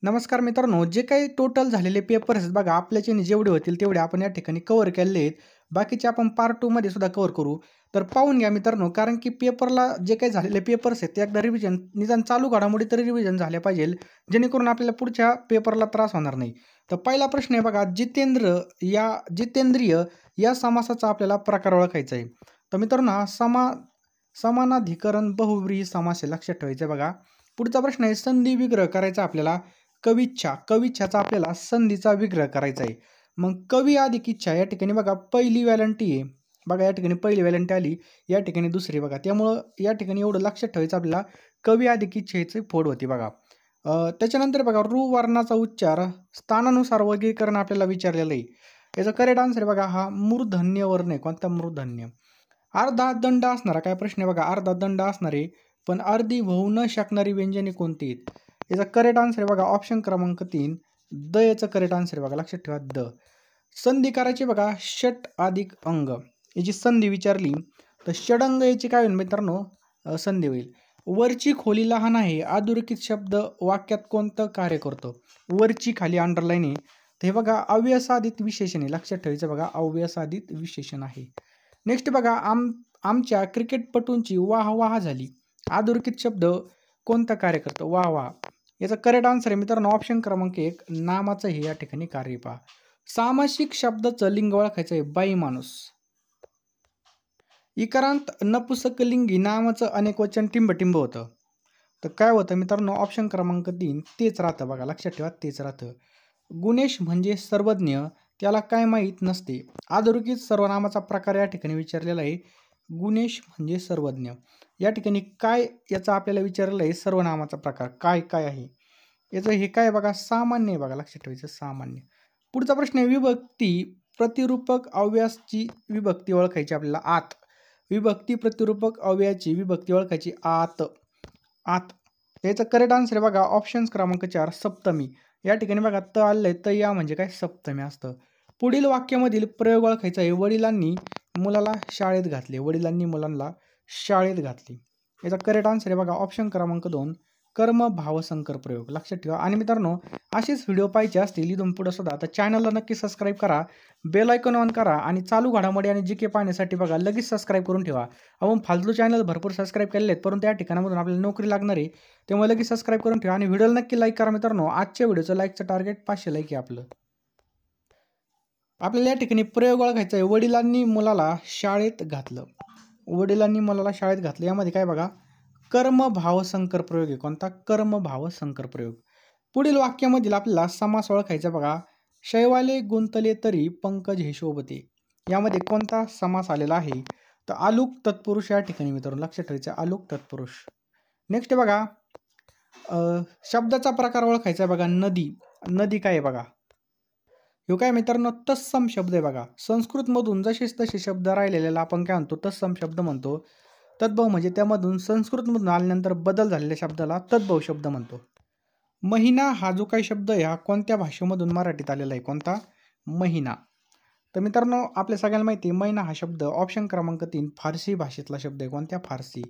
नमस्कार मित्रांनो, जे काही टोटल झालेले पेपर्स आहेत बघा, आपल्याच्याने जेवढे होतील तेवढे आपण या ठिकाणी कव्हर केलेले आहेत. बाकीचे आपण पार्ट 2 मध्ये सुद्धा कव्हर करू. तर पाहून घ्या मित्रांनो, कारण की पेपरला जे काही झालेले पेपर्स आहेत ते एकदा रिव्हिजन निदान चालू घडामोडी तरी रिव्हिजन झाल्या पाहिजे, जेणेकरून आपल्याला पुढच्या पेपरला त्रास होणार नाही. तर पहिला प्रश्न आहे बघा, जितेंद्रिय या समासाचा आपल्याला प्रकार ओळखायचा आहे. तर मित्रांनो, हा समानाधिकरण बहुव्रीही समास आहे, लक्षात ठेवायचं आहे बघा. पुढचा प्रश्न आहे, संधी विग्रह करायचा आपल्याला. कविच्छाचा आपल्याला संधीचा विग्रह करायचा आहे. मग कवी अधिक इच्छा या ठिकाणी बघा पहिली व्हॅलंटी आहे. बघा या ठिकाणी पहिली व्हॅलंटी आली, या ठिकाणी दुसरी बघा. त्यामुळं या ठिकाणी एवढं लक्षात ठेवायचं आपल्याला, कवी अधिक इच्छेची फोड होती बघा. त्याच्यानंतर बघा रू वर्णाचा उच्चार स्थानानुसार वर्गीकरण आपल्याला विचारलेलं आहे. याचा करेक्ट आन्सर आहे बघा, हा मूर्धन्य वर्ण आहे. कोणता मूर्धन्य? अर्धा दंड असणारा काय प्रश्न आहे बघा, अर्धा दंड असणारे पण अर्धी होऊ न शकणारी व्यंजने कोणती आहेत? याचा करेक्ट आन्सर आहे बघा ऑप्शन क्रमांक 3 द. याचं करेक्ट आन्सर आहे बघा, लक्षात ठेवा द. संधी करायची बघा, षट अधिक अंग याची संधी विचारली तर षडंग याची काय होईल मित्रांनो, संधी होईल. वरची खोली लहान आहे, अधोरेखित शब्द वाक्यात कोणतं कार्य करतो? वरची खाली अंडरलाईन आहे, तर हे बघा अव्यसाधित विशेषण आहे, लक्षात ठेवायचं बघा, अव्यसाधित विशेषण आहे. नेक्स्ट बघा, आमच्या क्रिकेटपटूंची वाह झाली, अधोरेखित शब्द कोणतं कार्य करतो? वाह. याचा करेक्ट आन्सर आहे मित्रांनो ऑप्शन क्रमांक 1 नामाचं हे या ठिकाणी कार्य पहा. सामासिक शब्दाचं लिंग ओळखायचं आहे, बाई माणूस. इकारांत नपुसकलिंगी नामाचं अनेक वचन टिंबटिंब होतं, तर काय होतं मित्रांनो? ऑप्शन क्रमांक 3 तेच राहतं बघा, लक्षात ठेवा तेच राहतं. गुणेश म्हणजे सर्वज्ञ, त्याला काय माहीत नसते. अधोरेखित सर्वनामाचा प्रकार या ठिकाणी विचारलेला आहे. गुणेश म्हणजे सर्वज्ञ या ठिकाणी काय याचा आपल्याला विचारलेलं आहे, सर्वनामाचा प्रकार काय काय आहे? याचं हे काय बघा, सामान्य आहे बघा, लक्षात ठेवायचं सामान्य. पुढचा प्रश्न आहे, विभक्ती प्रतिरूपक अव्ययाची विभक्ती ओळखायची आपल्याला. आत विभक्ती प्रतिरूपक अव्ययाची विभक्ती ओळखायची. आत. याचा करेक्ट आन्सर आहे बघा ऑप्शन क्रमांक 4 सप्तमी. या ठिकाणी बघा त आलंय, तर या म्हणजे काय, सप्तमी असतं. पुढील वाक्यामधील प्रयोग ओळखायचा आहे. वडिलांनी मुलाला शाळेत घातले, वडिलांनी मुलांना शाळेत घातले. याचा करेक्ट आन्सर आहे बघा ऑप्शन क्रमांक 2 कर्म भाव संकर प्रयोग, लक्षात ठेवा. आणि मित्रांनो, असेच व्हिडिओ पाहिजे असतील इथून पुढे सुद्धा तर चॅनलला नक्की सबस्क्राईब करा, बेल आयकॉन ऑन करा आणि चालू घडामोडी आणि जीके पाहण्यासाठी बघा लगेच सबस्क्राईब करून ठेवा. आपण फालतू चॅनल भरपूर सबस्क्राईब केलेले आहेत, परंतु या ठिकाणामधून आपल्याला नोकरी लागणार आहे, त्यामुळे लगेच सबस्क्राईब करून ठेवा आणि व्हिडिओला नक्की लाईक करा मित्रांनो. आजच्या व्हिडिओचं लाईकचं टार्गेट 500 लाईक आहे आपलं. आपल्याला या ठिकाणी प्रयोग ओळखायचा आहे. वडिलांनी मुलाला शाळेत घातलं, वडिलांनी मुलाला शाळेत घातलं, यामध्ये काय बघा, कर्म भाव संकर प्रयोग आहे. कोणता? कर्म भाव संकर प्रयोग. पुढील वाक्यामधील आपल्याला समास ओळखायचा बघा. शैवाले गुंतले तरी पंकज हे शोभते, यामध्ये कोणता समास आलेला आहे? तर आलुक तत्पुरुष या ठिकाणी मित्रांनो, लक्षात ठेवायचं आलुक तत्पुरुष. नेक्स्ट बघा, शब्दाचा प्रकार ओळखायचा बघा. नदी काय आहे बघा, ह्यो काय मित्रांनो तत्सम शब्द आहे बघा. संस्कृतमधून जसेच तसे शब्द राहिलेल्याला आपण काय म्हणतो? तत्सम शब्द म्हणतो. तद्भव म्हणजे त्यामधून संस्कृतमधून आल्यानंतर बदल झालेल्या शब्दाला तद्भव शब्द म्हणतो. महिना हा जो काही शब्द आहे हा कोणत्या भाषेमधून मराठीत आलेला आहे? कोणता? महिना. तर मित्रांनो, आपल्या सगळ्यांना माहिती आहे महिना हा शब्द ऑप्शन क्रमांक 3 फारसी भाषेतला शब्द आहे. कोणत्या? फारसी.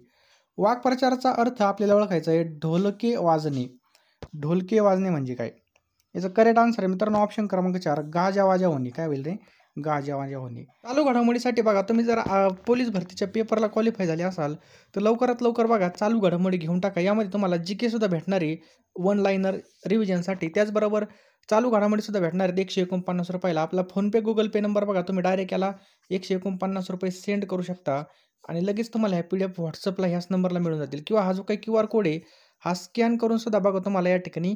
वाक्प्रचाराचा अर्थ आपल्याला ओळखायचा आहे. ढोलके वाजणे. ढोलके वाजणे म्हणजे काय? याचं करेक्ट आन्सर आहे मित्रांनो ऑप्शन क्रमांक 4 गाजावाजा होणे. काय होईल रे? गाजावाजा होणे. चालू घडामोडीसाठी बघा, तुम्ही जर पोलीस भरतीच्या पेपरला क्वालिफाय झाले असाल तर लवकरात लवकर बघा चालू घडामोडी घेऊन टाका. यामध्ये तुम्हाला जीके सुद्धा भेटणार आहे वन लाईनर रिव्हिजनसाठी. त्याचबरोबर चालू घडामोडी सुद्धा भेटणार आहेत 149 रुपयाला. आपला फोनपे गुगल पे नंबर बघा, तुम्ही डायरेक्ट याला 149 रुपये सेंड करू शकता आणि लगेच तुम्हाला ह्या PDF व्हॉट्सअपला ह्याच नंबरला मिळून जातील, किंवा हा जो काही QR कोड आहे हा स्कॅन करून सुद्धा बघा तुम्हाला या ठिकाणी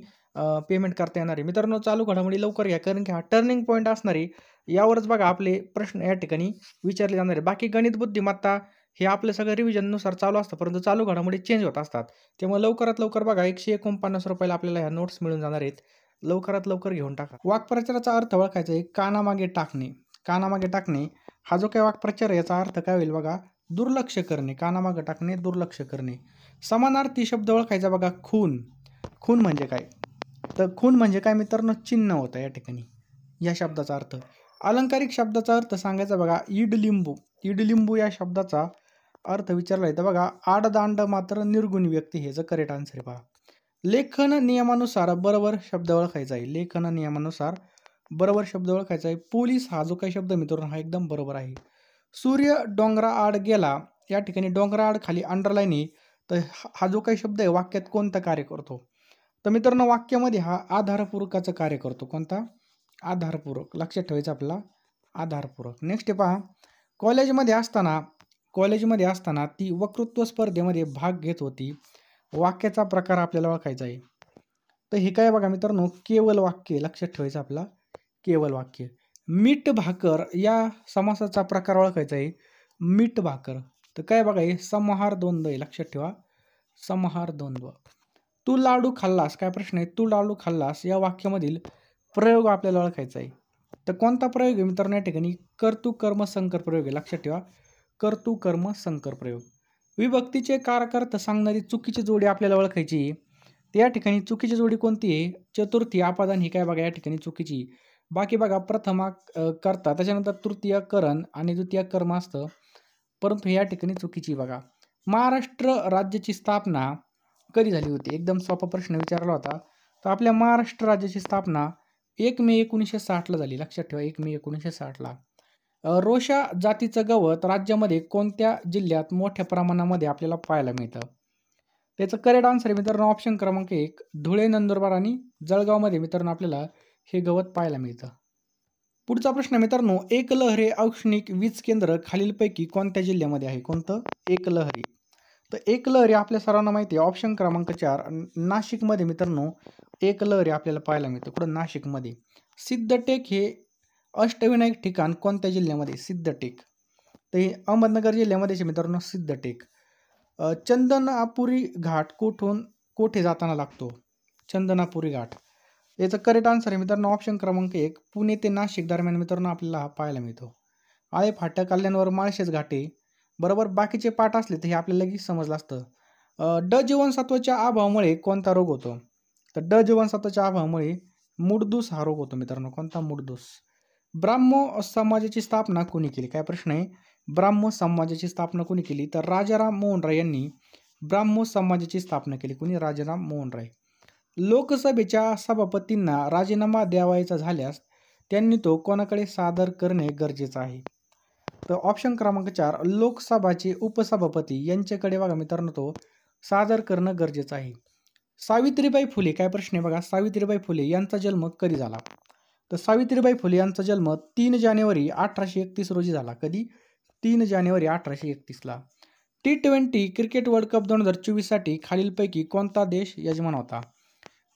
पेमेंट करता येणार आहे. मित्रांनो, चालू घडामोडी लवकर घ्या, कारण की हा टर्निंग पॉईंट असणार आहे. यावरच बघा आपले प्रश्न या ठिकाणी विचारले जाणार आहे. बाकी गणित बुद्धिमत्ता हे आपलं सगळं रिव्हिजननुसार चालू असतं, परंतु चालू घडामोडी चेंज होत असतात. त्यामुळे लवकरात लवकर बघा 149 रुपयाला आपल्याला ह्या नोट्स मिळून जाणार आहेत. लवकरात लवकर घेऊन टाका. वाक्प्रचाराचा अर्थ ओळखायचा आहे. कानामागे टाकणे. कानामागे टाकणे हा जो काही वाक्प्रचार आहे याचा अर्थ काय होईल बघा, दुर्लक्ष करणे. कानामागे टाकणे, दुर्लक्ष करणे. समानार्थी शब्द ओळखायचा बघा. खून. खून म्हणजे काय? तर खून म्हणजे काय मित्रांनो? चिन्ह होतं या ठिकाणी या शब्दाचा अर्थ. अलंकारिक शब्दाचा अर्थ सांगायचा बघा. इडलिंबू. इडलिंबू या शब्दाचा अर्थ विचारला येतं बघा. आडदांड मात्र निर्गुणी व्यक्ती, हेच करेक्ट आन्सर आहे बघा. लेखन नियमानुसार बरोबर शब्द ओळखायचा आहे. लेखन नियमानुसार बरोबर शब्द ओळखायचा आहे. पोलीस हा जो काही शब्द मित्रांनो हा एकदम बरोबर आहे. सूर्य डोंगराआड गेला, या ठिकाणी डोंगराआड खाली अंडरलाईन आहे. तर हा जो काही शब्द आहे वाक्यात कोणतं कार्य करतो? तर मित्रांनो वाक्यामध्ये हा आधारपूरकाचं कार्य करतो. कोणता? आधारपूरक. लक्षात ठेवायचं आपल्याला आधारपूरक. नेक्स्ट पहा, कॉलेजमध्ये असताना ती वक्तृत्व स्पर्धेमध्ये भाग घेत होती. वाक्याचा प्रकार आपल्याला ओळखायचा आहे. तर हे काय बघा मित्रांनो, केवल वाक्य. लक्षात ठेवायचं आपला केवल वाक्य. मीठ भाकर या समासाचा प्रकार ओळखायचा आहे. मीठ भाकर. तर काय बघा हे समाहार द्वंद्व आहे. लक्षात ठेवा समाहार द्वंद्व. तू लाडू खाल्लास, काय प्रश्न आहे? तू लाडू खाल्लास या वाक्यामधील प्रयोग आपल्याला ओळखायचा आहे. तर कोणता प्रयोग आहे मित्रांनो? या ठिकाणी कर्तृ कर्म संकर प्रयोग आहे. लक्षात ठेवा कर्तृ कर्म संकर प्रयोग. विभक्तीचे कारक सांगणारी चुकीची जोडी आपल्याला ओळखायची. तर या ठिकाणी चुकीची जोडी कोणती आहे? चतुर्थी अपादान ही काय बघा या ठिकाणी चुकीची. बाकी बघा प्रथमा कर्ता, त्याच्यानंतर तृतीय करण आणि द्वितीय कर्म असतं, परंतु या ठिकाणी चुकीची बघा. महाराष्ट्र राज्याची स्थापना कधी झाली होती? एकदम सोपा प्रश्न विचारला होता. तर आपल्या महाराष्ट्र राज्याची स्थापना 1 मे 1960ला झाली. लक्षात ठेवा 1 मे 1960ला. रोशा जातीचं गवत राज्यामध्ये कोणत्या जिल्ह्यात मोठ्या प्रमाणामध्ये आपल्याला पाहायला मिळतं? त्याचं करेक्ट आन्सर आहे मित्रांनो ऑप्शन क्रमांक 1 धुळे, नंदुरबार आणि जळगावमध्ये मित्रांनो आपल्याला हे गवत पाहायला मिळतं. पुढचा प्रश्न मित्रांनो, एकलहरे औष्णिक वीज केंद्र खालीलपैकी कोणत्या जिल्ह्यामध्ये आहे? कोणतं? एकलहरी. तर एकलहरी आपल्या सर्वांना माहिती आहे ऑप्शन क्रमांक 4 नाशिकमध्ये मित्रांनो एकलहरी आपल्याला पाहायला मिळतं. कुठं? नाशिकमध्ये. सिद्धटेक हे अष्टविनायक ठिकाण कोणत्या जिल्ह्यामध्ये? सिद्धटेक. तर हे अहमदनगर जिल्ह्यामध्ये मित्रांनो सिद्धटेक. चंदनापुरी घाट कुठून कोठे जाताना लागतो? चंदनापुरी घाट. याचं करेक्ट आन्सर आहे मित्रांनो ऑप्शन क्रमांक 1 पुणे ते नाशिक दरम्यान मित्रांनो आपल्याला हा पाहायला मिळतो. आळे फाटक, कल्याणवर माळशेज घाटे. बरोबर. बाकीचे पाठ असले तर हे आपल्याला लगेच समजलं असतं. ड जीवनसत्वाच्या अभावामुळे कोणता रोग होतो? तर ड जीवनसत्वाच्या अभावामुळे मूडदूस हा रोग होतो मित्रांनो. कोणता? मूडदूस. ब्राह्मो समाजाची स्थापना कोणी केली? काय प्रश्न आहे? ब्राह्मो समाजाची स्थापना कोणी केली? तर राजाराम मोहन राय यांनी ब्राह्मो समाजाची स्थापना केली. कोणी? राजाराम मोहन राय. लोकसभेच्या सभापतींना राजीनामा द्यावायचा झाल्यास त्यांनी तो कोणाकडे सादर करणे गरजेचं आहे? तर ऑप्शन क्रमांक 4 लोकसभाचे उपसभापती यांच्याकडे बघा मित्रांनो तो सादर करणं गरजेचं आहे. सावित्रीबाई फुले, काय प्रश्न आहे बघा, सावित्रीबाई फुले यांचा जन्म कधी झाला? तर सावित्रीबाई फुले यांचा जन्म 3 जानेवारी 1831 रोजी झाला. कधी? 3 जानेवारी 1831ला. T20 क्रिकेट वर्ल्ड कप 2024 साठी खालीलपैकी कोणता देश यजमान होता?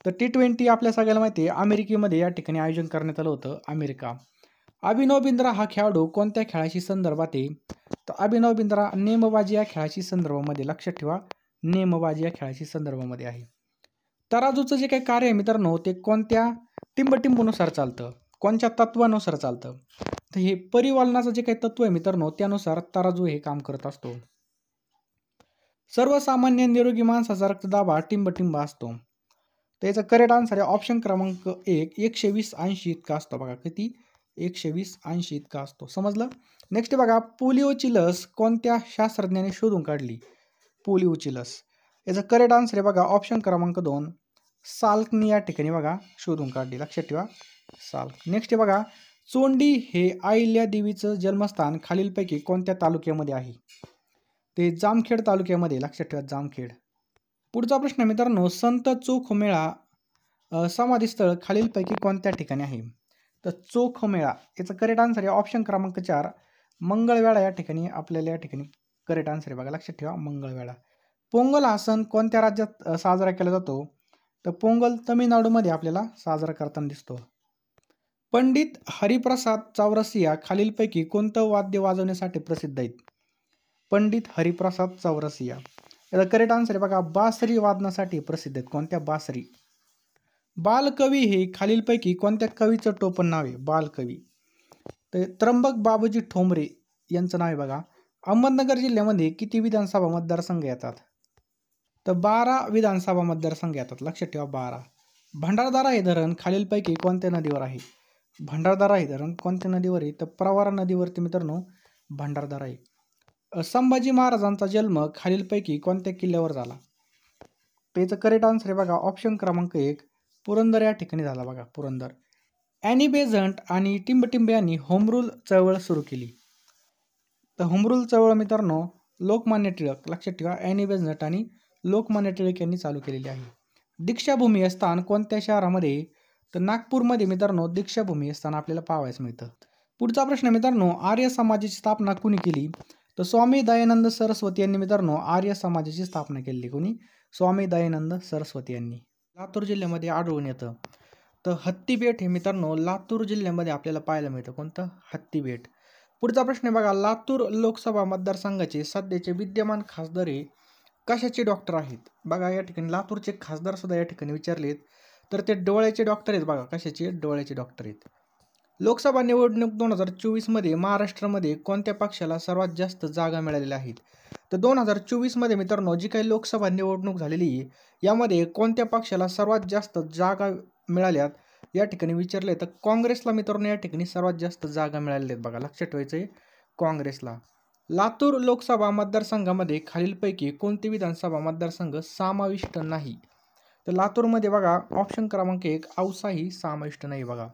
तर T20 आपल्या सगळ्याला माहिती आहे अमेरिकेमध्ये या ठिकाणी आयोजन करण्यात आलं होतं. अमेरिका. अभिनव बिंद्रा हा खेळाडू कोणत्या खेळाशी संदर्भात आहे? तर अभिनव बिंद्रा नेमबाजी या खेळाशी संदर्भामध्ये. लक्षात ठेवा नेमबाजी या खेळाशी संदर्भामध्ये आहे. तराजूचं जे काही कार्य आहे मित्रांनो ते कोणत्या टिंबटिंबनुसार चालतं? कोणत्या तत्वानुसार चालतं? तर हे परिवलनाचं जे काही तत्व आहे मित्रांनो त्यानुसार तराजू हे काम करत असतो. सर्वसामान्य निरोगी माणसाचा रक्तदाब हा टिंबटिंब असतो. त्याचा करेक्ट आन्सर आहे ऑप्शन क्रमांक 1 120/80 इतका असतो. बघा किती? 120/80 इतका असतो. समजलं? नेक्स्ट बघा, पोलिओची लस कोणत्या शास्त्रज्ञाने शोधून काढली? पोलिओची लस. याचा करेक्ट आन्सर आहे बघा ऑप्शन क्रमांक 2 साल्कनी या ठिकाणी बघा शोधून काढली. लक्षात ठेवा साल्क. नेक्स्ट बघा, चोंडी हे अहिल्या देवीचं जन्मस्थान खालीलपैकी कोणत्या तालुक्यामध्ये आहे? ते जामखेड तालुक्यामध्ये. लक्षात ठेवा जामखेड. पुढचा प्रश्न मित्रांनो, संत चोखमेळा समाधीस्थळ खालीलपैकी कोणत्या ठिकाणी आहे? तर चोखमेळा याचा करेक्ट आन्सर आहे ऑप्शन क्रमांक 4 मंगळवेढा या ठिकाणी आपल्याला या ठिकाणी करेक्ट आन्सर आहे बघा. लक्षात ठेवा मंगळवेढा. पोंगल हा सण कोणत्या राज्यात साजरा केला जातो? तर पोंगल तमिळनाडूमध्ये आपल्याला साजरा करताना दिसतो. पंडित हरिप्रसाद चौरसिया खालीलपैकी कोणतं वाद्य वाजवण्यासाठी प्रसिद्ध आहेत? पंडित हरिप्रसाद चौरसिया. याचा करेक्ट आन्सर आहे बघा बासरी वादनासाठी प्रसिद्ध आहेत. कोणत्या? बासरी. बालकवी हे खालीलपैकी कोणत्या कवीचं टोपण नाव आहे? बालकवी. तर त्र्यंबक बाबूजी ठोंबरे यांचं नाव आहे बघा. अहमदनगर जिल्ह्यामध्ये किती विधानसभा मतदारसंघ येतात? तर 12 विधानसभा मतदारसंघ येतात. लक्षात ठेवा 12. भंडारदरा हे धरण खालीलपैकी कोणत्या नदीवर आहे? भंडारदरा हे धरण कोणत्या नदीवर आहे? तर प्रवरा नदीवरती मित्रांनो भंडारदरा आहे. संभाजी महाराजांचा जन्म खालीलपैकी कोणत्या किल्ल्यावर झाला? तर याचं करेक्ट आन्सर आहे बघा ऑप्शन क्रमांक 1 पुरंदर या ठिकाणी झाला बघा पुरंदर. ॲनी बेझंट आणि टिंबटिंबे यांनी होम रूल चळवळ सुरू केली. तर होम रूल चळवळ मित्रांनो लोकमान्य टिळक, लक्षात ठेवा ॲनी बेझंट आणि लोकमान्य टिळक यांनी चालू केलेली आहे. दीक्षाभूमी हे स्थान कोणत्या शहरामध्ये? तर नागपूरमध्ये मित्रांनो दीक्षाभूमी हे स्थान आपल्याला पाहावयास मिळतं. पुढचा प्रश्न मित्रांनो आर्य समाजाची स्थापना कुणी केली? तर स्वामी दयानंद सरस्वती यांनी मित्रांनो आर्य समाजाची स्थापना केली. कोणी? स्वामी दयानंद सरस्वती यांनी. लातूर जिल्ह्यामध्ये आढळून येतं. तर हत्तीबेट हे मित्रांनो लातूर जिल्ह्यामध्ये आपल्याला पाहायला मिळतं. कोणतं? हत्तीबेट. पुढचा प्रश्न आहे बघा लातूर लोकसभा मतदारसंघाचे सध्याचे विद्यमान खासदार हे कशाचे डॉक्टर आहेत? बघा या ठिकाणी लातूरचे खासदार सुद्धा या ठिकाणी विचारलेत. तर ते डोळ्याचे डॉक्टर आहेत बघा. कशाचे? डोळ्याचे डॉक्टर आहेत. लोकसभा निवडणूक 2024मध्ये महाराष्ट्रामध्ये कोणत्या पक्षाला सर्वात जास्त जागा मिळालेल्या आहेत? तर 2024मध्ये मित्रांनो जी काही लोकसभा निवडणूक झालेली आहे यामध्ये कोणत्या पक्षाला सर्वात जास्त जागा मिळाल्यात या ठिकाणी विचारले. तर काँग्रेसला मित्रांनो या ठिकाणी सर्वात जास्त जागा मिळालेल्या आहेत बघा. लक्षात ठेवायचं आहे काँग्रेसला. लातूर लोकसभा मतदारसंघामध्ये खालीलपैकी कोणते विधानसभा मतदारसंघ समाविष्ट नाही? तर लातूरमध्ये बघा ऑप्शन क्रमांक 1 औसाही समाविष्ट नाही बघा.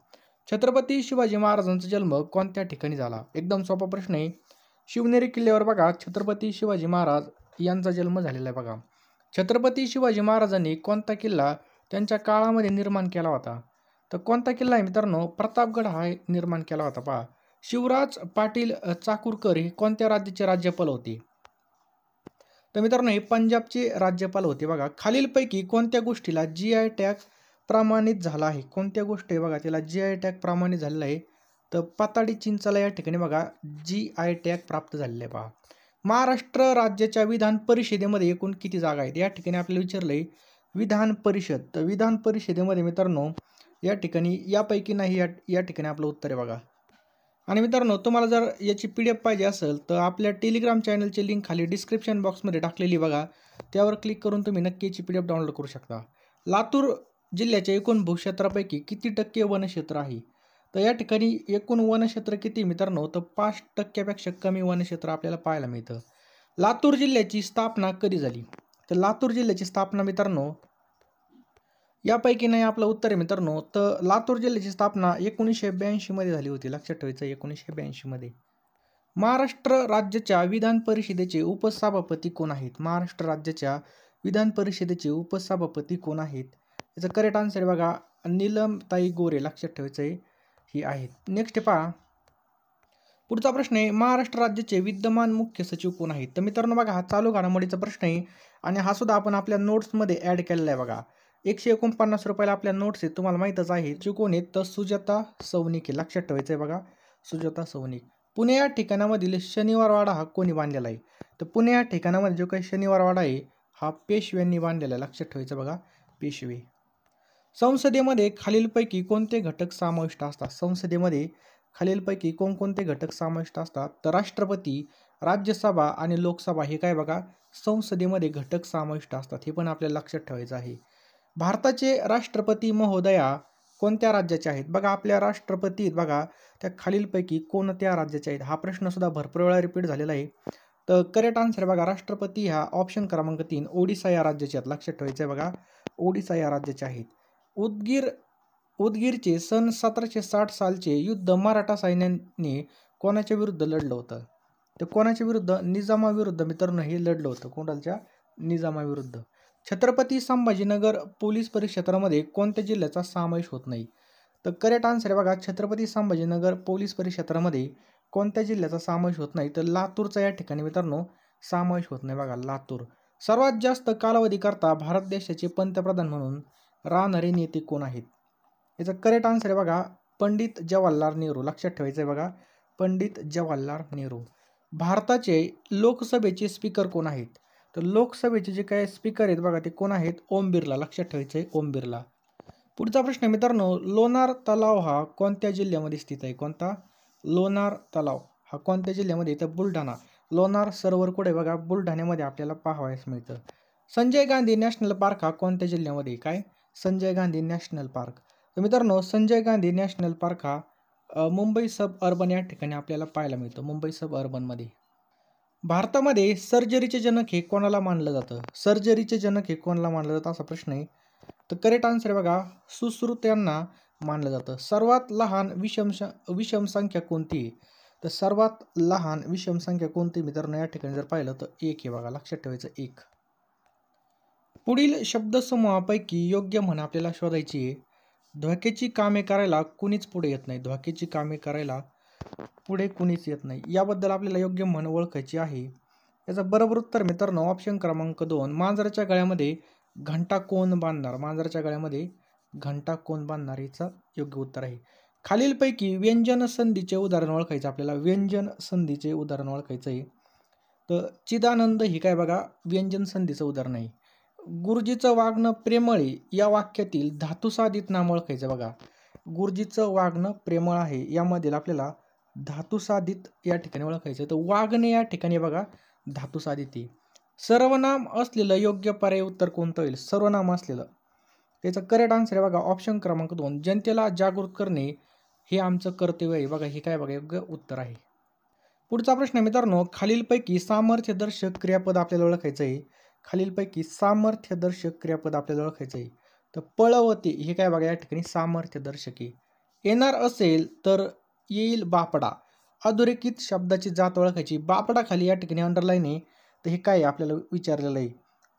छत्रपती शिवाजी महाराजांचा जन्म कोणत्या ठिकाणी झाला? एकदम सोपा प्रश्न आहे. शिवनेरी किल्ल्यावर बघा छत्रपती शिवाजी महाराज यांचा जन्म झालेला आहे बघा. छत्रपती शिवाजी महाराजांनी कोणता किल्ला त्यांच्या काळामध्ये निर्माण केला होता? तर कोणता किल्ला आहे मित्रांनो? प्रतापगड हा निर्माण केला होता पहा. शिवराज पाटील चाकूरकर हे कोणत्या राज्याचे राज्यपाल होते? तर मित्रांनो हे पंजाबचे राज्यपाल होते बघा. खालीलपैकी कोणत्या गोष्टीला GI टॅग प्रमाणित झाला आहे? कोणत्या गोष्ट आहे बघा त्याला GI टॅग प्रमाणित झालेला आहे? तर पाताळी चिंचला या ठिकाणी बघा GI टॅग प्राप्त झालेला आहे पहा. महाराष्ट्र राज्याच्या विधान परिषदेमध्ये एकूण किती जागा आहेत? या ठिकाणी आपल्याला विचारलंय विधान परिषद. तर विधान परिषदेमध्ये मित्रांनो या ठिकाणी यापैकी नाही या ठिकाणी आपलं उत्तर आहे बघा. आणि मित्रांनो तुम्हाला जर याची PDF पाहिजे असेल तर आपल्या टेलिग्राम चॅनलची लिंक खाली डिस्क्रिप्शन बॉक्समध्ये टाकलेली बघा. त्यावर क्लिक करून तुम्ही नक्की याची PDF डाउनलोड करू शकता. लातूर जिल्ह्याच्या एकूण भूक्षेत्रापैकी किती टक्के वनक्षेत्र आहे? तर या ठिकाणी एकूण वनक्षेत्र किती मित्रांनो? तर 5% कमी वनक्षेत्र आपल्याला पाहायला मिळतं. लातूर जिल्ह्याची स्थापना कधी झाली? तर लातूर जिल्ह्याची स्थापना मित्रांनो यापैकी नाही आपलं उत्तर आहे मित्रांनो. तर लातूर जिल्ह्याची स्थापना 1982 मध्ये झाली होती. लक्षात ठेवायचं 1982 मध्ये. महाराष्ट्र राज्याच्या विधान परिषदेचे उपसभापती कोण आहेत? महाराष्ट्र राज्याच्या विधान परिषदेचे उपसभापती कोण आहेत? याचं करेक्ट आन्सर आहे बघा नीलमताई गोरे. लक्षात ठेवायचं ही आहेत. नेक्स्ट पहा. पुढचा प्रश्न आहे महाराष्ट्र राज्याचे विद्यमान मुख्य सचिव कोण आहेत? तर मित्रांनो बघा हा चालू घडामोडीचा प्रश्न आहे आणि हा सुद्धा आपण आपल्या नोट्समध्ये ॲड केलेला आहे बघा. 149 रुपयाला आपल्या नोट्स आहेत तुम्हाला माहीतच आहे. कोण आहेत? तर सुजाता सौनिक. लक्षात ठेवायचं आहे बघा सुजाता सौनिक. पुणे या ठिकाणामधील शनिवारवाडा हा कोणी बांधलेला आहे? तर पुणे या ठिकाणामध्ये जो काही शनिवारवाडा आहे हा पेशव्यांनी बांधलेला आहे. लक्षात ठेवायचं बघा पेशवे. संसदेमध्ये खालीलपैकी कोणते घटक समाविष्ट असतात? संसदेमध्ये खालीलपैकी कोणकोणते घटक समाविष्ट असतात? तर राष्ट्रपती, राज्यसभा आणि लोकसभा हे काय बघा संसदेमध्ये घटक समाविष्ट असतात. हे पण आपल्याला लक्षात ठेवायचं आहे. भारताचे राष्ट्रपती महोदया कोणत्या राज्याचे आहेत? बघा आपल्या राष्ट्रपती बघा त्या खालीलपैकी कोणत्या राज्याचे आहेत? हा प्रश्न सुद्धा भरपूर वेळा रिपीट झालेला आहे. तर करेक्ट आन्सर बघा राष्ट्रपती हा ऑप्शन क्रमांक 3 ओडिसा या राज्याचे आहेत. लक्षात ठेवायचं आहे बघा ओडिसा या राज्याचे आहेत. उदगीरचे सन 1760 सालचे युद्ध मराठा सैन्याने कोणाच्या विरुद्ध लढलं होतं? तर कोणाच्या विरुद्ध? निजामाविरुद्ध मित्रांनो हे लढलं होतं. कोणाच्या? निजामाविरुद्ध. छत्रपती संभाजीनगर पोलीस परिक्षेत्रामध्ये कोणत्या जिल्ह्याचा समावेश होत नाही? तर करेक्ट आन्सर आहे बघा छत्रपती संभाजीनगर पोलीस परिक्षेत्रामध्ये कोणत्या जिल्ह्याचा समावेश होत नाही? तर लातूरचा या ठिकाणी मित्रांनो समावेश होत नाही बघा लातूर. सर्वात जास्त कालावधीकरता भारत देशाचे पंतप्रधान म्हणून राहणारे नेते कोण आहेत? याचा करेक्ट आन्सर आहे बघा पंडित जवाहरलाल नेहरू. लक्षात ठेवायचं आहे बघा पंडित जवाहरलाल नेहरू. भारताचे लोकसभेचे स्पीकर कोण आहेत? तर लोकसभेचे जे काही स्पीकर आहेत बघा ते कोण आहेत? ओम बिर्ला. लक्षात ठेवायचं आहे ओम बिर्ला. पुढचा प्रश्न मित्रांनो लोणार तलाव हा कोणत्या जिल्ह्यामध्ये स्थित आहे? कोणता? लोणार तलाव हा कोणत्या जिल्ह्यामध्ये? तर बुलढाणा. लोणार सरोवर कुठे बघा बुलढाण्यामध्ये आपल्याला पाहावयास मिळतं. संजय गांधी नॅशनल पार्क हा कोणत्या जिल्ह्यामध्ये? काय? Sanjay Gandhi national park. तर मित्रांनो संजय गांधी नॅशनल पार्क हा मुंबई सब अर्बन या ठिकाणी आपल्याला पाहायला मिळतो. मुंबई सब अर्बनमध्ये. भारतामध्ये सर्जरीचे जनक हे कोणाला मानलं जातं? सर्जरीचे जनक हे कोणाला मानलं जातं असा प्रश्न आहे. तर करेक्ट आन्सर आहे बघा, सुश्रुत यांना मानलं जातं. सर्वात लहान विषम संख्या कोणती आहे? तर सर्वात लहान विषम संख्या कोणती मित्रांनो, या ठिकाणी जर पाहिलं तर 1 आहे बघा, लक्षात ठेवायचं 1. पुढील शब्दसमूहापैकी योग्य म्हण आपल्याला शोधायची आहे. धोक्याची कामे करायला कुणीच पुढे येत नाही. धोक्याची कामे करायला पुढे कुणीच येत नाही. याबद्दल आपल्याला योग्य म्हण ओळखायची आहे. याचं बरोबर उत्तर मित्रांनो ऑप्शन क्रमांक 2, मांजराच्या गळ्यामध्ये घंटा कोण बांधणार? मांजराच्या गळ्यामध्ये घंटा कोण बांधणार याचं योग्य उत्तर आहे. खालीलपैकी व्यंजन संधीचे उदाहरण ओळखायचं आपल्याला. व्यंजन संधीचे उदाहरण ओळखायचं आहे. तर चिदानंद ही काय बघा व्यंजन संधीचं उदाहरण आहे. गुरुजीचं वागणं प्रेमळ आहे या वाक्यातील धातुसाधित नाम ओळखायचं बघा. गुरुजीचं वागणं प्रेमळ आहे यामधील आपल्याला धातुसाधित या ठिकाणी ओळखायचं. तर वागणे या ठिकाणी बघा धातुसाधित आहे. सर्वनाम असलेलं योग्य पर्याय उत्तर कोणतं होईल? सर्वनाम असलेलं. त्याचं करेक्ट आन्सर आहे बघा ऑप्शन क्रमांक 2, जनतेला जागृत करणे हे आमचं कर्तव्य आहे. बघा हे काय बघा योग्य उत्तर आहे. पुढचा प्रश्न मित्रांनो, खालीलपैकी सामर्थ्यदर्शक क्रियापद आपल्याला ओळखायचं आहे. खालीलपैकी सामर्थ्यदर्शक क्रियापद आपल्याला ओळखायचं आहे. तर पळवते हे काय बघा या ठिकाणी सामर्थ्यदर्शक आहे. येणार असेल तर येईल बापडा. अधोरेखित शब्दाची जात ओळखायची. बापडा खाली या ठिकाणी अंडरलाईन आहे. तर हे काय आपल्याला विचारलेलं आहे.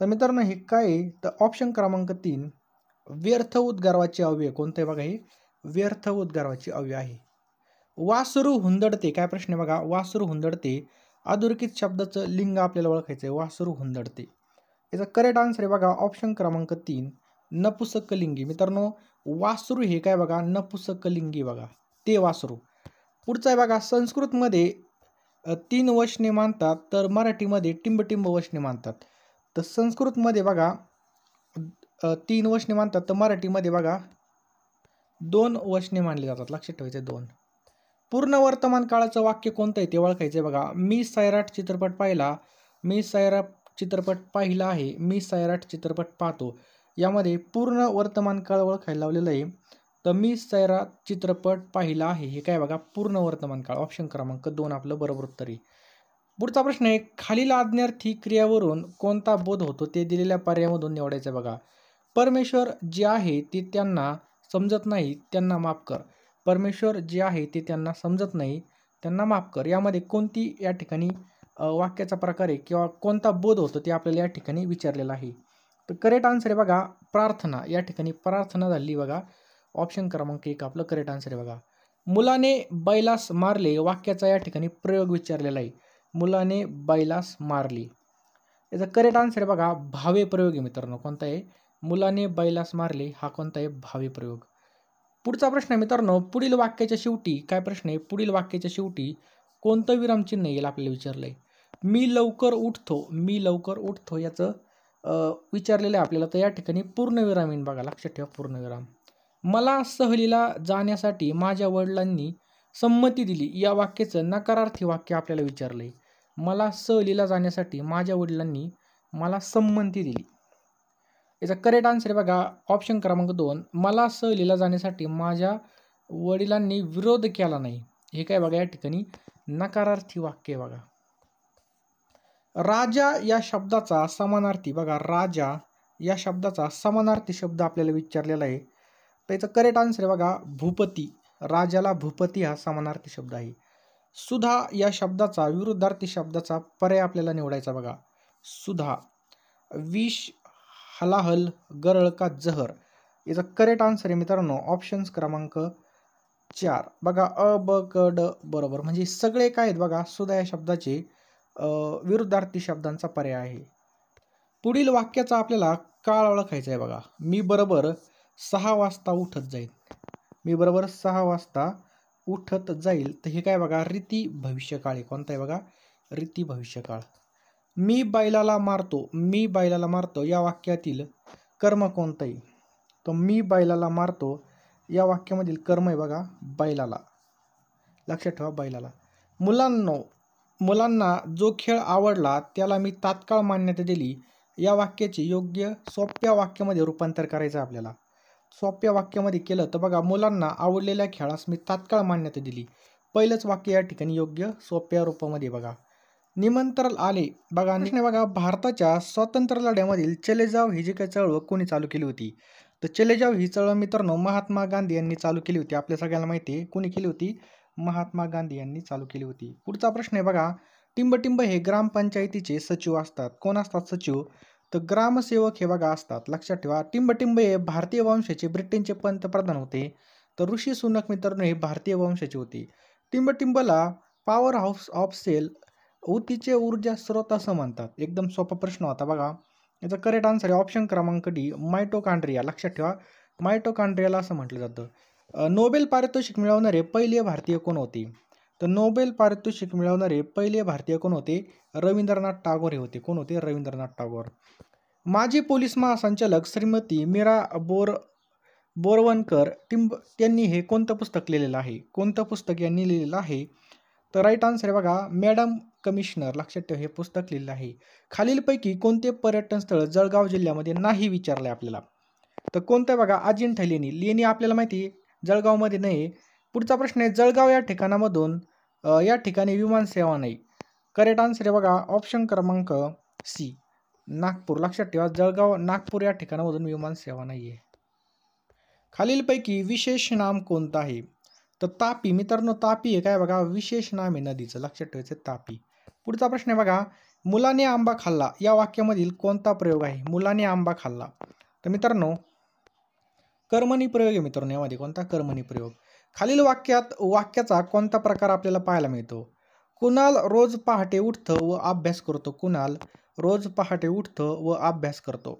तर मित्रांनो हे काय आहे? तर ऑप्शन क्रमांक 3, व्यर्थ उद्गाराची अव्यय. कोणतं आहे बघा हे? व्यर्थ उद्गाराची अव्यय आहे. वासरू हुंदडते काय प्रश्न आहे बघा. वासरू हुंदडते अधोरेखित शब्दाचं लिंग आपल्याला ओळखायचं आहे. वासरू हुंदडते. याचा करेक्ट आन्सर आहे बघा ऑप्शन क्रमांक 3, नपुसकलिंगी. मित्रांनो वासरू हे काय बघा नपुसकलिंगी बघा, ते वासरू. पुढचं आहे बघा, संस्कृतमध्ये 3 वचने मानतात तर मराठीमध्ये टिंबटिंब वचने मानतात. तर संस्कृतमध्ये बघा 3 वचने मानतात तर मराठीमध्ये बघा 2 वचने मानली जातात. लक्षात ठेवायचे 2. पूर्ण वर्तमान काळाचं वाक्य कोणतं आहे ते ओळखायचं आहे बघा. मी सैराट चित्रपट पाहिला. मी सैराट चित्रपट पाहिला आहे. मी सैराट चित्रपट पाहतो. यामध्ये पूर्ण वर्तमान काळ ओळखायला लावलेलं आहे. तर मी सैराट चित्रपट पाहिला आहे हे काय बघा पूर्ण वर्तमान काळ. ऑप्शन क्रमांक 2 आपलं बरोबर उत्तर आहे. पुढचा प्रश्न आहे, खालील आज्ञार्थी क्रियावरून कोणता बोध होतो ते दिलेल्या पर्यायामधून निवडायचं बघा. परमेश्वर जे आहे ते त्यांना समजत नाही त्यांना माफ कर. परमेश्वर जे आहे ते त्यांना समजत नाही त्यांना माफ कर. यामध्ये कोणती या ठिकाणी वाक्याचा प्रकार आहे किंवा कोणता बोध होतो ते आपल्याला या ठिकाणी विचारलेलं आहे. तर करेक्ट आन्सर आहे बघा प्रार्थना. या ठिकाणी प्रार्थना झाली बघा. ऑप्शन क्रमांक 1 आपलं करेक्ट आन्सर आहे बघा. मुलाने बैलास मारले वाक्याचा या ठिकाणी प्रयोग विचारलेला आहे. मुलाने बैलास मारली. याचा करेक्ट आन्सर आहे बघा भावे प्रयोग आहे मित्रांनो. कोणता आहे? मुलाने बैलास मारले हा कोणता आहे? भावे प्रयोग. पुढचा प्रश्न आहे मित्रांनो, पुढील वाक्याच्या शेवटी काय प्रश्न आहे? पुढील वाक्याच्या शेवटी कोणतं विरामचिन्ह येईल आपल्याला विचारलंय. मी लवकर उठतो. मी लवकर उठतो याचं विचारलेलं आहे आपल्याला. तर या ठिकाणी पूर्णविराम येईल बघा. लक्षात ठेवा पूर्णविराम. मला सहलीला जाण्यासाठी माझ्या वडिलांनी संमती दिली या वाक्याचं नकारार्थी वाक्य आपल्याला विचारलंय. मला सहलीला जाण्यासाठी माझ्या वडिलांनी मला संमती दिली. याचा करेक्ट आन्सर आहे बघा ऑप्शन क्रमांक 2, मला सहलीला जाण्यासाठी माझ्या वडिलांनी विरोध केला नाही. हे काय बघा या ठिकाणी नकारार्थी वाक्य आहे बघा. राजा या शब्दाचा समानार्थी बघा. राजा या शब्दाचा समानार्थी शब्द आपल्याला विचारलेला आहे. तर याचं करेक्ट आन्सर आहे बघा भूपती. राजाला भूपती हा समानार्थी शब्द आहे. सुधा या शब्दाचा विरुद्धार्थी शब्दाचा पर्याय आपल्याला निवडायचा बघा. सुधा. विष, हलाहल, गरळ का जहर. याचा करेक्ट आन्सर आहे मित्रांनो ऑप्शन्स क्रमांक 4 बघा अ ब क ड बरोबर. म्हणजे सगळे काय आहेत बघा सुधा या शब्दाचे विरुद्धार्थी शब्दांचा पर्याय आहे. पुढील वाक्याचा आपल्याला काळ ओळखायचा आहे बघा. मी बरोबर 6 वाजता उठत जाईल. मी बरोबर 6 वाजता उठत जाईल. तर हे काय बघा रीती भविष्यकाळ आहे. कोणता आहे बघा रीती भविष्यकाळ. मी बैलाला मारतो. मी बैलाला मारतो या वाक्यातील कर्म कोणतं आहे? तर मी बैलाला मारतो या वाक्यामधील कर्म आहे बघा बैलाला. लक्षात ठेवा बैलाला. मुलांना जो खेळ आवडला त्याला मी तात्काळ मान्यता दिली या वाक्याचे योग्य सोप्या वाक्यामध्ये रूपांतर करायचं आपल्याला. सोप्या वाक्यामध्ये केलं तर बघा मुलांना आवडलेल्या खेळास मी तात्काळ मान्यता दिली. पहिलंच वाक्य या ठिकाणी योग्य सोप्या रूपामध्ये बघा. निमंत्रण आले बघा. प्रश्न बघा, भारताच्या स्वातंत्र्य लढ्यामधील चले जाव ही जी काही चळवळ कोणी चालू केली होती? तर चले जाव ही चळवळ मित्रांनो महात्मा गांधी यांनी चालू केली होती. आपल्या सगळ्यांना माहिती आहे कोणी केली होती? महात्मा गांधी यांनी चालू केली होती. पुढचा प्रश्न आहे बघा, टिंबटिंब हे ग्रामपंचायतीचे सचिव असतात. कोण असतात सचिव? तर ग्रामसेवक हे बघा असतात. लक्षात ठेवा. टिंबटिंब हे भारतीय वंशाचे ब्रिटनचे पंतप्रधान होते. तर ऋषी सुनक मित्रांनो हे भारतीय वंशाचे होते. टिंबटिंबला पॉवर हाऊस ऑफ सेल ऊतीचे ऊर्जा स्रोत असं म्हणतात. एकदम सोपा प्रश्न होता बघा. याचा करेक्ट आन्सर आहे ऑप्शन क्रमांक डी, मायटोकॉन्ड्रिया. लक्षात ठेवा, मायटोकॉन्ड्रियाला असं म्हटलं जातं. नोबेल पारितोषिक मिळवणारे पहिले भारतीय कोण होते? तर नोबेल पारितोषिक मिळवणारे पहिले भारतीय कोण होते? रवींद्रनाथ टागोर हे होते. कोण होते? रवींद्रनाथ टागोर. माजी पोलीस महासंचालक श्रीमती मीरा बोरवणकर त्यांनी हे कोणतं पुस्तक लिहिलेलं आहे? कोणतं पुस्तक यांनी लिहिलेलं आहे? तर राईट आन्सर आहे बघा, मॅडम कमिशनर. लक्षात ठेवा, हे पुस्तक लिहिलं आहे. खालीलपैकी कोणते पर्यटन स्थळ जळगाव जिल्ह्यामध्ये नाही विचारलंय आपल्याला? तर कोणतं आहे बघा, अजिंठा लेणी. लेणी आपल्याला माहिती आहे जळगावमध्ये नाही. पुढचा प्रश्न आहे, जळगाव या ठिकाणामधून या ठिकाणी विमानसेवा नाही. करेक्ट आन्सर आहे बघा ऑप्शन क्रमांक सी, नागपूर. लक्षात ठेवा, जळगाव नागपूर या ठिकाणामधून विमानसेवा नाही आहे. खालीलपैकी विशेष नाम कोणतं आहे? तर तापी. मित्रांनो तापी हे काय बघा, विशेष नाम आहे नदीचं. लक्षात ठेवायचं तापी. पुढचा प्रश्न आहे बघा, मुलाने आंबा खाल्ला या वाक्यामधील कोणता प्रयोग आहे? मुलाने आंबा खाल्ला. तर मित्रांनो कर्मणी प्रयोग आहे. मित्रांनो यामध्ये कोणता? कर्मणी प्रयोग. खालील वाक्याचा कोणता प्रकार आपल्याला पाहायला मिळतो? कुणाल रोज पहाटे उठतं व अभ्यास करतो. कुणाल रोज पहाटे उठतं व अभ्यास करतो.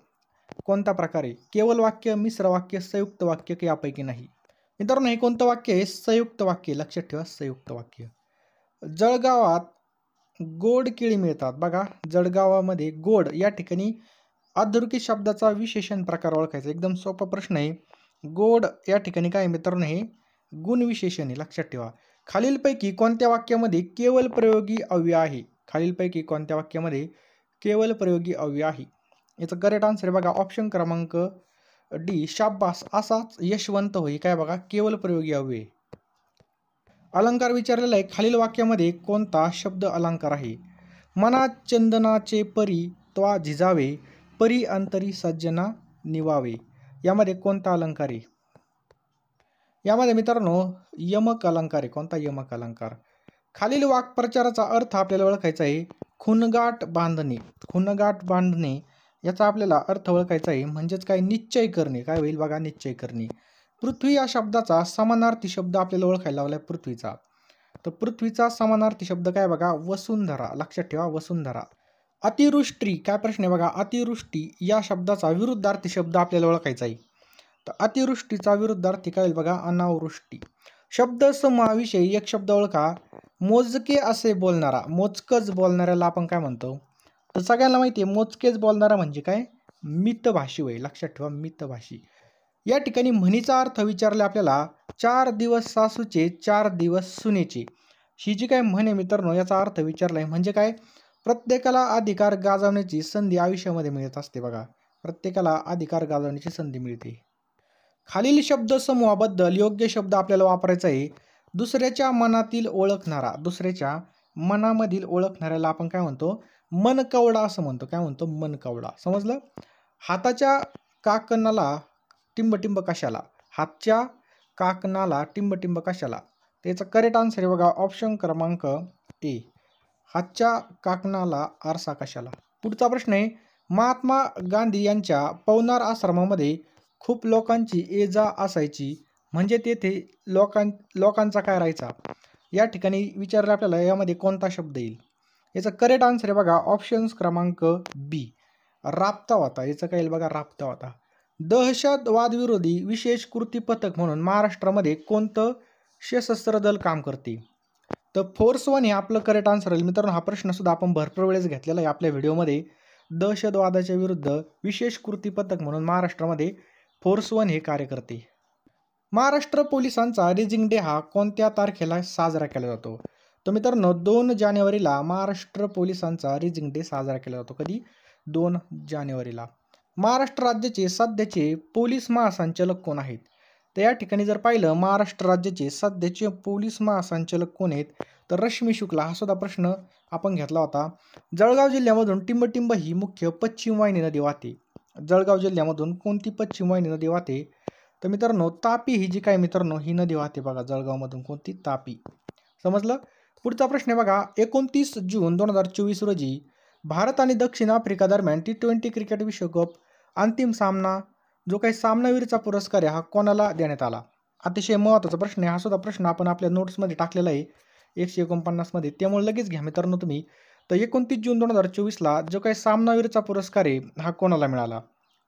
कोणता प्रकार आहे? केवळ वाक्य, मिश्र वाक्य, संयुक्त वाक्य की यापैकी नाही? मित्रांनो हे कोणतं वाक्य आहे? संयुक्त वाक्य. लक्षात ठेवा, संयुक्त वाक्य. जळगावात गोड केळी मिळतात. बघा जळगावामध्ये गोड या ठिकाणी अधोरेखित शब्दाचा विशेषण प्रकार ओळखायचा. एकदम सोपा प्रश्न आहे. गोड या ठिकाणी काय मित्रांनो? हे गुणविशेषण आहे. लक्षात ठेवा. खालीलपैकी कोणत्या वाक्यामध्ये केवळ प्रयोगी अव्यय आहे? खालीलपैकी कोणत्या वाक्यामध्ये केवळ प्रयोगी अव्यय आहे? याचं करेक्ट आन्सर आहे बघा ऑप्शन क्रमांक डी, शाब्बास असाच यशवंत होई. काय बघा, केवळ प्रयोगी अव्यय. अलंकार विचारलेला आहे. खालील वाक्यामध्ये कोणता शब्द अलंकार आहे? मना चंदनाचे परी त्वा झिजावे, परी अंतरी सज्जना निवावे. यामध्ये कोणता अलंकार आहे? यामध्ये मित्रांनो यमक अलंकार आहे. कोणता? यमक अलंकार. खालील वाक्प्रचाराचा अर्थ आपल्याला ओळखायचा आहे. खुणगाठ बांधणे. खुणगाठ बांधणे याचा आपल्याला अर्थ ओळखायचा आहे. म्हणजेच काय? निश्चय करणे. काय होईल बघा? निश्चय करणे. पृथ्वी या शब्दाचा समानार्थी शब्द आपल्याला ओळखायला लावलाय पृथ्वीचा. तर पृथ्वीचा समानार्थी शब्द काय बघा? वसुंधरा. लक्षात ठेवा, वसुंधरा. अतिवृष्टी. काय प्रश्न आहे बघा? अतिवृष्टी या शब्दाचा विरुद्धार्थी शब्द आपल्याला ओळखायचा आहे. तर अतिवृष्टीचा विरुद्धार्थी काय होईल बघा? अनावृष्टी. शब्द समूहाविषयी एक शब्द ओळखा. मोजके असे बोलणारा. मोजकच बोलणाऱ्याला आपण काय म्हणतो? तर सगळ्यांना माहिती आहे मोजकेच बोलणारा म्हणजे काय? मितभाषी होय. लक्षात ठेवा, मितभाषी. या ठिकाणी म्हणीचा अर्थ विचारला आपल्याला. 4 दिवस सासूचे 4 दिवस सुनेचे. ही जी काय म्हण आहे मित्रांनो याचा अर्थ विचारलाय. म्हणजे काय? प्रत्येकाला अधिकार गाजवण्याची संधी आयुष्यामध्ये मिळत असते बघा. प्रत्येकाला अधिकार गाजवण्याची संधी मिळते. खालील शब्द समूहाबद्दल योग्य शब्द आपल्याला वापरायचा आहे. दुसऱ्याच्या मनातील ओळखणारा. दुसऱ्याच्या मनामधील ओळखणाऱ्याला आपण काय म्हणतो? मनकवडा असं म्हणतो. काय म्हणतो? मनकवडा. समजलं? हाताच्या काकणाला टिंबटिंब कशाला? हातच्या काकणाला टिंबटिंब कशाला? त्याचं करेक्ट आन्सर आहे बघा ऑप्शन क्रमांक ए, हातच्या काकणाला आरसा कशाला? पुढचा प्रश्न आहे. महात्मा गांधी यांच्या पवनार आश्रमामध्ये खूप लोकांची ये जा असायची. म्हणजे तेथे लोकांचा काय राहायचा? या ठिकाणी विचारलं आपल्याला. यामध्ये कोणता शब्द येईल? याचं करेक्ट आन्सर आहे बघा ऑप्शन्स क्रमांक बी, राबता होता. याचं काय येईल बघा? राबता होता. दहशतवादविरोधी विशेष कृती पथक म्हणून महाराष्ट्रामध्ये कोणतं सशस्त्र दल काम करते? तर फोर्स 1 हे आपलं करेक्ट आन्सर आहे. मित्रांनो हा प्रश्न सुद्धा आपण भरपूर वेळेस घेतलेला आहे आपल्या व्हिडिओमध्ये. दहशतवादाच्या विरुद्ध विशेष कृती पथक म्हणून महाराष्ट्रामध्ये फोर्स 1 हे कार्य करते. महाराष्ट्र पोलिसांचा रेजिंग डे हा कोणत्या तारखेला साजरा केला जातो? तर मित्रांनो 2 जानेवारीला महाराष्ट्र पोलिसांचा रेजिंग डे साजरा केला जातो. कधी? 2 जानेवारीला. महाराष्ट्र राज्याचे सध्याचे पोलीस महासंचालक कोण आहेत? तर या ठिकाणी जर पाहिलं महाराष्ट्र राज्याचे सध्याचे पोलीस महासंचालक कोण आहेत, तर रश्मी शुक्ला हा सुद्धा प्रश्न आपण घेतला होता. जळगाव जिल्ह्यामधून टिंबटिंब ही मुख्य पश्चिम वाहिनी नदी वाहते. जळगाव जिल्ह्यामधून कोणती पश्चिम वाहिनी नदी वाहते, तर मित्रांनो तापी ही जी काय मित्रांनो ही नदी वाहते बघा जळगावमधून, कोणती, तापी. समजलं. पुढचा प्रश्न आहे बघा, 29 जून 2024 रोजी भारत आणि दक्षिण आफ्रिका दरम्यान T20 क्रिकेट विश्वकप अंतिम सामना जो काही सामनावीरचा पुरस्कार आहे हा कोणाला देण्यात आला. अतिशय महत्त्वाचा प्रश्न आहे. हा सुद्धा प्रश्न आपण आपल्या नोट्समध्ये टाकलेला आहे 149 मध्ये, त्यामुळे लगेच घ्या मित्रांनो तुम्ही. तर 29 जून 2024ला जो काही सामनावीरचा पुरस्कार आहे हा कोणाला मिळाला,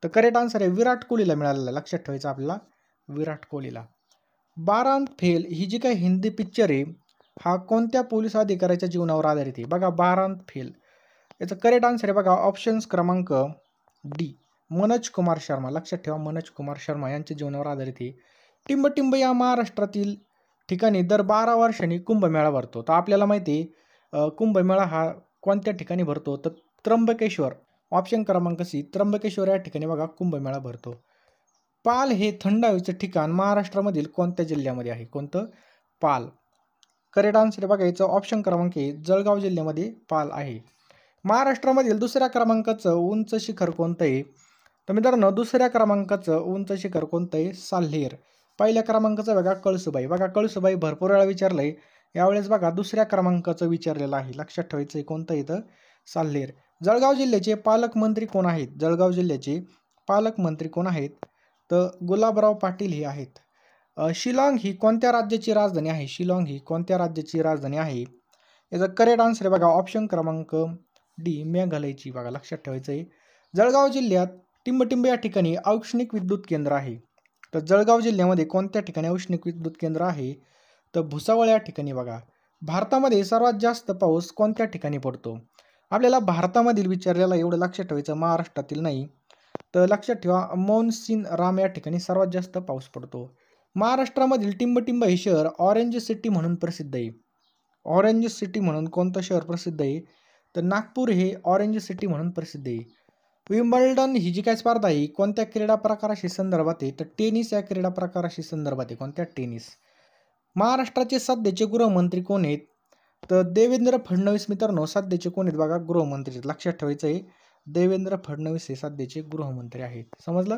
तर करेक्ट आन्सर आहे विराट कोहलीला मिळालेला. लक्षात ठेवायचं आपल्याला, विराट कोहलीला. बारांत फेल ही जी काही हिंदी पिक्चर आहे हा कोणत्या पोलीस अधिकाऱ्याच्या जीवनावर आधारित आहे. बघा बारांत फेल, याचं करेक्ट आन्सर आहे बघा ऑप्शन्स क्रमांक डी, मनोज कुमार शर्मा. लक्षात ठेवा, मनोज कुमार शर्मा यांच्या जीवनावर आधारित आहे. टिंबटिंब या महाराष्ट्रातील ठिकाणी दर 12 वर्षांनी कुंभमेळा भरतो. तर आपल्याला माहिती आहे कुंभमेळा हा कोणत्या ठिकाणी भरतो, तर त्र्यंबकेश्वर, ऑप्शन क्रमांक सी, त्र्यंबकेश्वर या ठिकाणी बघा कुंभमेळा भरतो. पाल हे थंड हवेचं ठिकाण महाराष्ट्रामधील कोणत्या जिल्ह्यामध्ये आहे, कोणतं, पाल. करेक्ट आन्सर बघा याचं ऑप्शन क्रमांक ए, जळगाव जिल्ह्यामध्ये पाल आहे. महाराष्ट्रामधील दुसऱ्या क्रमांकाचं उंच शिखर कोणतं आहे, तर मित्रांनो दुसऱ्या क्रमांकाचं उंच शिखर कोणतं आहे, साल्हेर. पहिल्या क्रमांकाचं बघा कळसुबाई. बघा कळसुबाई भरपूर वेळा विचारलंय, यावेळेस बघा दुसऱ्या क्रमांकाचं विचारलेलं आहे. लक्षात ठेवायचं आहे कोणतं इथं, साल्हेर. जळगाव जिल्ह्याचे पालकमंत्री कोण आहेत, जळगाव जिल्ह्याचे पालकमंत्री कोण आहेत, तर गुलाबराव पाटील हे आहेत. शिलाँग ही कोणत्या राज्याची राजधानी आहे, शिलाँग ही कोणत्या राज्याची राजधानी आहे, याचा करेक्ट आन्सर आहे बघा ऑप्शन क्रमांक डी, मेघालयची. बघा लक्षात ठेवायचं आहे. जळगाव जिल्ह्यात टिंबटिंब या ठिकाणी औष्णिक विद्युत केंद्र आहे. तर जळगाव जिल्ह्यामध्ये कोणत्या ठिकाणी औष्णिक विद्युत केंद्र आहे, तर भुसावळ या ठिकाणी. बघा भारतामध्ये सर्वात जास्त पाऊस कोणत्या ठिकाणी पडतो, आपल्याला भारतामधील विचारलेला एवढं लक्षात ठेवायचं, महाराष्ट्रातील नाही. तर लक्षात ठेवा मौनसिन राम या ठिकाणी सर्वात जास्त पाऊस पडतो. महाराष्ट्रामधील टिंबटिंब हे शहर ऑरेंज सिटी म्हणून प्रसिद्ध आहे. ऑरेंज सिटी म्हणून कोणतं शहर प्रसिद्ध आहे, तर नागपूर हे ऑरेंज सिटी म्हणून प्रसिद्ध आहे. विम्बल्डन ही जी काय स्पर्धा आहे कोणत्या क्रीडा प्रकाराशी संदर्भात आहे, तर टेनिस या क्रीडा प्रकाराशी संदर्भात आहे, कोणत्या, टेनिस. महाराष्ट्राचे सध्याचे गृहमंत्री कोण आहेत, तर देवेंद्र फडणवीस. मित्रांनो सध्याचे कोण आहेत बघा, गृहमंत्री. लक्षात ठेवायचं आहे देवेंद्र फडणवीस हे सध्याचे गृहमंत्री आहेत. समजलं.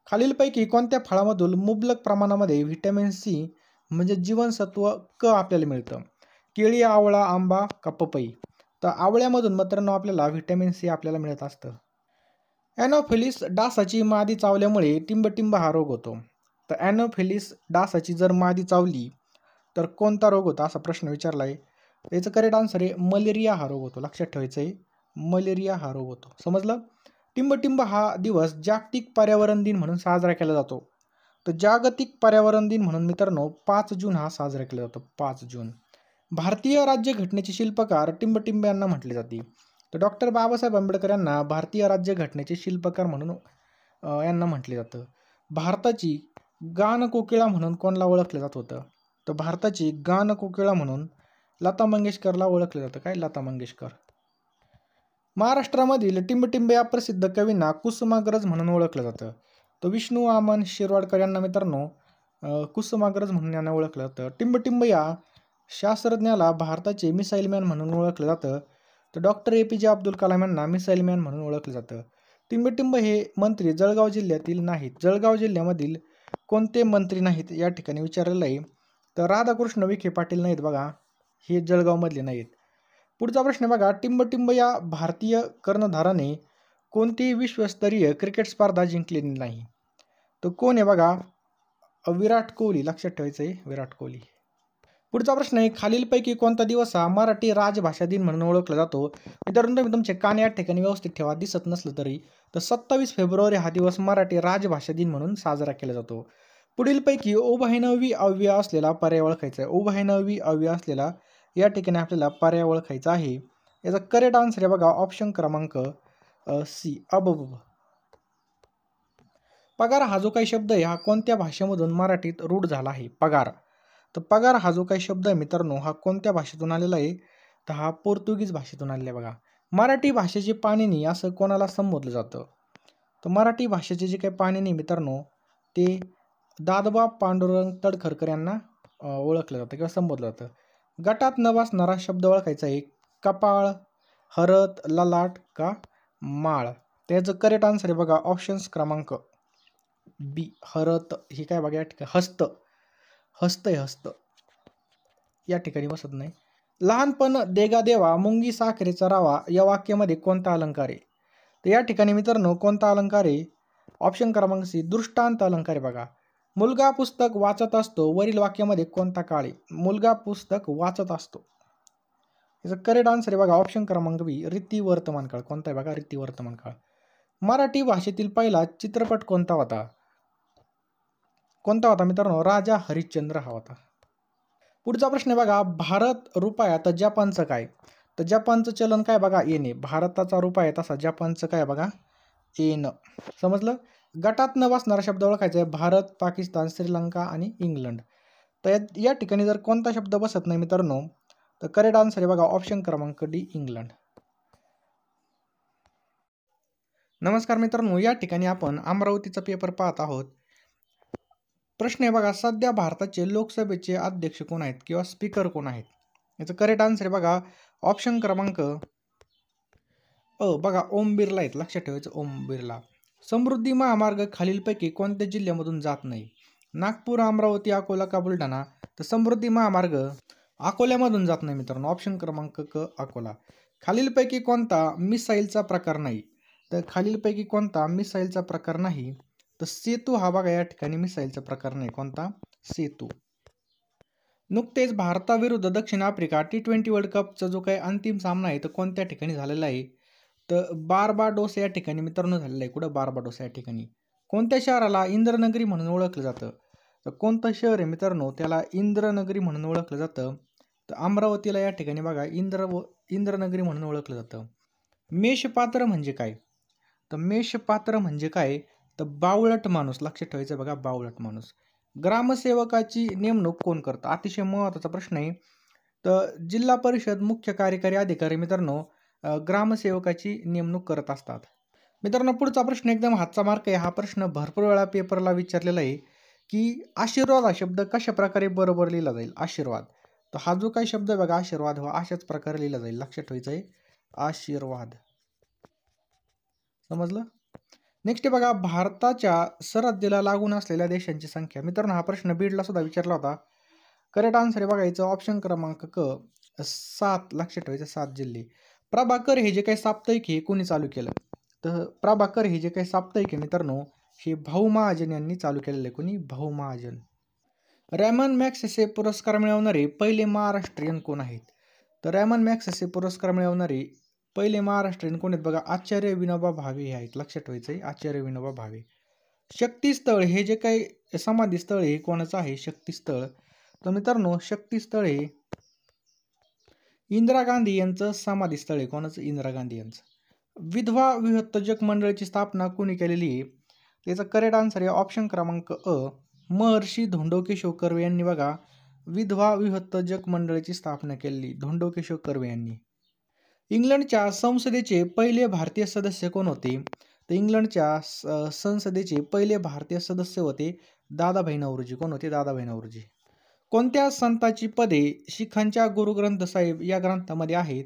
खालीलपैकी कोणत्या फळामधून मुबलक प्रमाणामध्ये व्हिटॅमिन सी म्हणजे जीवनसत्व क आपल्याला मिळतं, केळी, आवळा, आंबा का पपई. तर आवळ्यामधून मित्रांनो आपल्याला व्हिटॅमिन सी आपल्याला मिळत असतं. ॲनोफिलिस डासाची मादी चावल्यामुळे टिंबटिंब हा रोग होतो. तर ॲनोफिलिस डासाची जर मादी चावली तर कोणता रोग होता, असा प्रश्न विचारला आहे. याचं करेक्ट आन्सर आहे मलेरिया हा रोग होतो. लक्षात ठेवायचं आहे मलेरिया हा रोग होतो. समजलं. टिंबटिंब हा दिवस जागतिक पर्यावरण दिन म्हणून साजरा केला जातो. तर जागतिक पर्यावरण दिन म्हणून मित्रांनो 5 जून हा साजरा केला जातो, 5 जून. भारतीय राज्यघटनेचे शिल्पकार टिंबटिंब यांना म्हटले जाते. तर डॉक्टर बाबासाहेब आंबेडकर यांना भारतीय राज्यघटनेचे शिल्पकार म्हणून यांना म्हटले जातं. भारताची गानकोकिळा म्हणून कोणाला ओळखलं जात होतं, तर भारताची गानकोकिळा म्हणून लता मंगेशकरला ओळखलं जातं. काय, लता मंगेशकर. महाराष्ट्रामधील टिंबटिंब या प्रसिद्ध कवींना कुसुमाग्रज म्हणून ओळखलं जातं. तर विष्णू वामन शिरवाडकर यांना मित्रांनो कुसुमाग्रज म्हणून यांना ओळखलं जातं. टिंबटिंब या शास्त्रज्ञाला भारताचे मिसाईल मॅन म्हणून ओळखलं जातं. तर डॉक्टर APJ अब्दुल कलाम यांना मिसाईल मॅन म्हणून ओळखलं जातं. टिंबटिंब हे मंत्री जळगाव जिल्ह्यातील नाहीत. जळगाव जिल्ह्यामधील कोणते मंत्री नाहीत या ठिकाणी विचारलेलं आहे, तर राधाकृष्ण विखे पाटील नाहीत बघा, हे जळगावमधले नाहीत. पुढचा प्रश्न बघा, टिंबटिंब या भारतीय कर्णधाराने कोणतीही विश्वस्तरीय क्रिकेट स्पर्धा जिंकलेली नाही. तर कोण आहे बघा, विराट कोहली. लक्षात ठेवायचं आहे विराट कोहली. पुढचा प्रश्न आहे, खालीलपैकी कोणता दिवस हा मराठी राजभाषा दिन म्हणून ओळखला जातो. मित्रांनो तुम्ही तुमचे कान या ठिकाणी व्यवस्थित ठेवा, दिसत नसलं तरी. तर 27 फेब्रुवारी हा दिवस मराठी राजभाषा दिन म्हणून साजरा केला जातो. पुढीलपैकी उभयनवी अव्यय असलेला पर्याय ओळखायचा आहे. उभयनवी अव्यय असलेला या ठिकाणी आपल्याला पर्याय ओळखायचा आहे. याचा करेक्ट आन्सर आहे बघा ऑप्शन क्रमांक सी, अबब. पगार हा जो काही शब्द आहे हा कोणत्या भाषेमधून मराठीत रूढ झाला आहे, पगार. तर पगार हा जो काही शब्द आहे मित्रांनो हा कोणत्या भाषेतून आलेला आहे, तर हा पोर्तुगीज भाषेतून आलेला आहे बघा. मराठी भाषेचे पाणिनी असं कोणाला संबोधलं जातं, तर मराठी भाषेचे जे काही पाणिनी मित्रांनो ते दादोबा पांडुरंग तडखरकर यांना ओळखलं जातं किंवा संबोधलं जातं. गटात न बसणारा शब्द ओळखायचा आहे. कपाळ, हरत, ललाट का माळ. त्याचं करेक्ट आन्सर आहे बघा ऑप्शन्स क्रमांक बी हरत. ही काय बघा या ठिकाणी हस्त, हस्त आहे हस्त, या ठिकाणी बसत नाही. लहानपण देगा देवा मुंगी साखरेचा रावा या वाक्यामध्ये कोणता अलंकार आहे? तर या ठिकाणी मित्रांनो कोणता अलंकार आहे? ऑप्शन क्रमांक सी दृष्टांत अलंकार आहे बघा. मुलगा पुस्तक वाचत असतो वरील वाक्यामध्ये कोणता काळ आहे? मुलगा पुस्तक वाचत असतो. याचं करेक्ट आन्सर आहे बघा ऑप्शन क्रमांक बी रीती वर्तमान काळ. कोणता आहे बघा रीती वर्तमान काळ. मराठी भाषेतील पहिला चित्रपट कोणता होता? कोणता होता मित्रांनो? राजा हरिश्चंद्र हा होता. पुढचा प्रश्न आहे बघा भारत रुपया तर जपानचं काय? तर जपानचं चलन काय बघा येणे. भारताचा रुपया आहे तसा जपानचं काय बघा येन. समजलं? गटात न बसणारा शब्द ओळखायचा आहे. भारत, पाकिस्तान, श्रीलंका आणि इंग्लंड. तर या ठिकाणी जर कोणता शब्द बसत नाही मित्रांनो तर करेक्ट आन्सर आहे बघा ऑप्शन क्रमांक डी इंग्लंड. नमस्कार मित्रांनो, या ठिकाणी आपण अमरावतीचा पेपर पाहत आहोत. प्रश्न आहे बघा सध्या भारताचे लोकसभेचे अध्यक्ष कोण आहेत किंवा स्पीकर कोण आहेत? याचं करेक्ट आन्सर आहे बघा ऑप्शन क्रमांक बघा ओम बिर्ला आहेत. लक्षात ठेवायचं ओम बिर्ला. समृद्धी महामार्ग खालीलपैकी कोणत्या जिल्ह्यामधून जात नाही? नागपूर, अमरावती, अकोला का बुलढाणा? तर समृद्धी महामार्ग अकोल्यामधून जात नाही मित्रांनो. ऑप्शन क्रमांक क अकोला. खालीलपैकी कोणता मिसाईलचा प्रकार नाही? तर खालीलपैकी कोणता मिसाईलचा प्रकार नाही? तर सेतू हा बघा या ठिकाणी मिसाईलचा प्रकार नाही. कोणता? सेतू. नुकतेच भारताविरुद्ध दक्षिण आफ्रिका T20 वर्ल्ड कपचा जो काही अंतिम सामना आहे तो कोणत्या ठिकाणी झालेला आहे? तर बार्बाडोस या ठिकाणी मित्रांनो झालेला आहे. कुठं? बार्बाडोस या ठिकाणी. कोणत्या शहराला इंद्रनगरी म्हणून ओळखलं जातं? तर कोणतं शहर आहे मित्रांनो त्याला इंद्रनगरी म्हणून ओळखलं जातं? तर अमरावतीला या ठिकाणी बघा इंद्रनगरी म्हणून ओळखलं जातं. मेषपात्र म्हणजे काय? तर मेषपात्र म्हणजे काय? तर बावळट माणूस. लक्षात ठेवायचं बघा बावळट माणूस. ग्रामसेवकाची नेमणूक कोण करतं? अतिशय महत्त्वाचा प्रश्न आहे. तर जिल्हा परिषद मुख्य कार्यकारी अधिकारी मित्रांनो ग्रामसेवकाची नेमणूक करत असतात. मित्रांनो पुढचा प्रश्न एकदम हातचा मार्क आहे. हा प्रश्न भरपूर वेळा पेपरला विचारलेला आहे की आशीर्वाद हा शब्द कशा प्रकारे बरोबर लिहिला जाईल? आशीर्वाद. तर हा जो काही शब्द आहे बघा आशीर्वाद हा अशाच प्रकारे लिहिला जाईल. लक्षात ठेवायचं आहे आशीर्वाद. समजलं? नेक्स्ट आहे बघा भारताच्या सरहद्दीला लागून असलेल्या देशांची संख्या. मित्रांनो हा प्रश्न बीडला सुद्धा विचारला होता. करेक्ट आन्सर आहे बघा याचं ऑप्शन क्रमांक क 7. लक्षात ठेवायचं 7 जिल्हे. प्रभाकर हे जे काही साप्ताहिक हे कोणी चालू केलं? तर प्रभाकर हे जे काही साप्ताहिक आहे मित्रांनो हे भाऊ महाजन यांनी चालू केलेलं आहे. कोणी? भाऊ महाजन. रॅमन मॅग्सेसे पुरस्कार मिळवणारे पहिले महाराष्ट्रीयन कोण आहेत? तर रॅमन मॅग्सेसे पुरस्कार मिळवणारे पहिले महाराष्ट्रीयन कोण आहेत बघा आचार्य विनोबा भावे हे आहेत. लक्षात ठेवायचं आहे आचार्य विनोबा भावे. शक्तिस्थळ हे जे काही समाधीस्थळ हे कोणाचं आहे? शक्तिस्थळ. तर मित्रांनो शक्तिस्थळ हे इंदिरा गांधी यांचं समाधीस्थळ आहे. कोणाचं? इंदिरा गांधी यांचं. विधवा विहत्तजक मंडळाची स्थापना कोणी केलेली आहे? त्याचा करेक्ट आन्सर आहे ऑप्शन क्रमांक अ महर्षी धोंडो केशव कर्वे यांनी बघा विधवा विहत्तजक मंडळाची स्थापना केलेली. धोंडो केशव कर्वे यांनी. इंग्लंडच्या संसदेचे पहिले भारतीय सदस्य कोण होते? तर इंग्लंडच्या संसदेचे पहिले भारतीय सदस्य होते दादाभाई नौरोजी. कोण होते? दादाभाई नौरोजी. कोणत्या संतांची पदे शिखांच्या गुरुग्रंथ साहेब या ग्रंथामध्ये आहेत?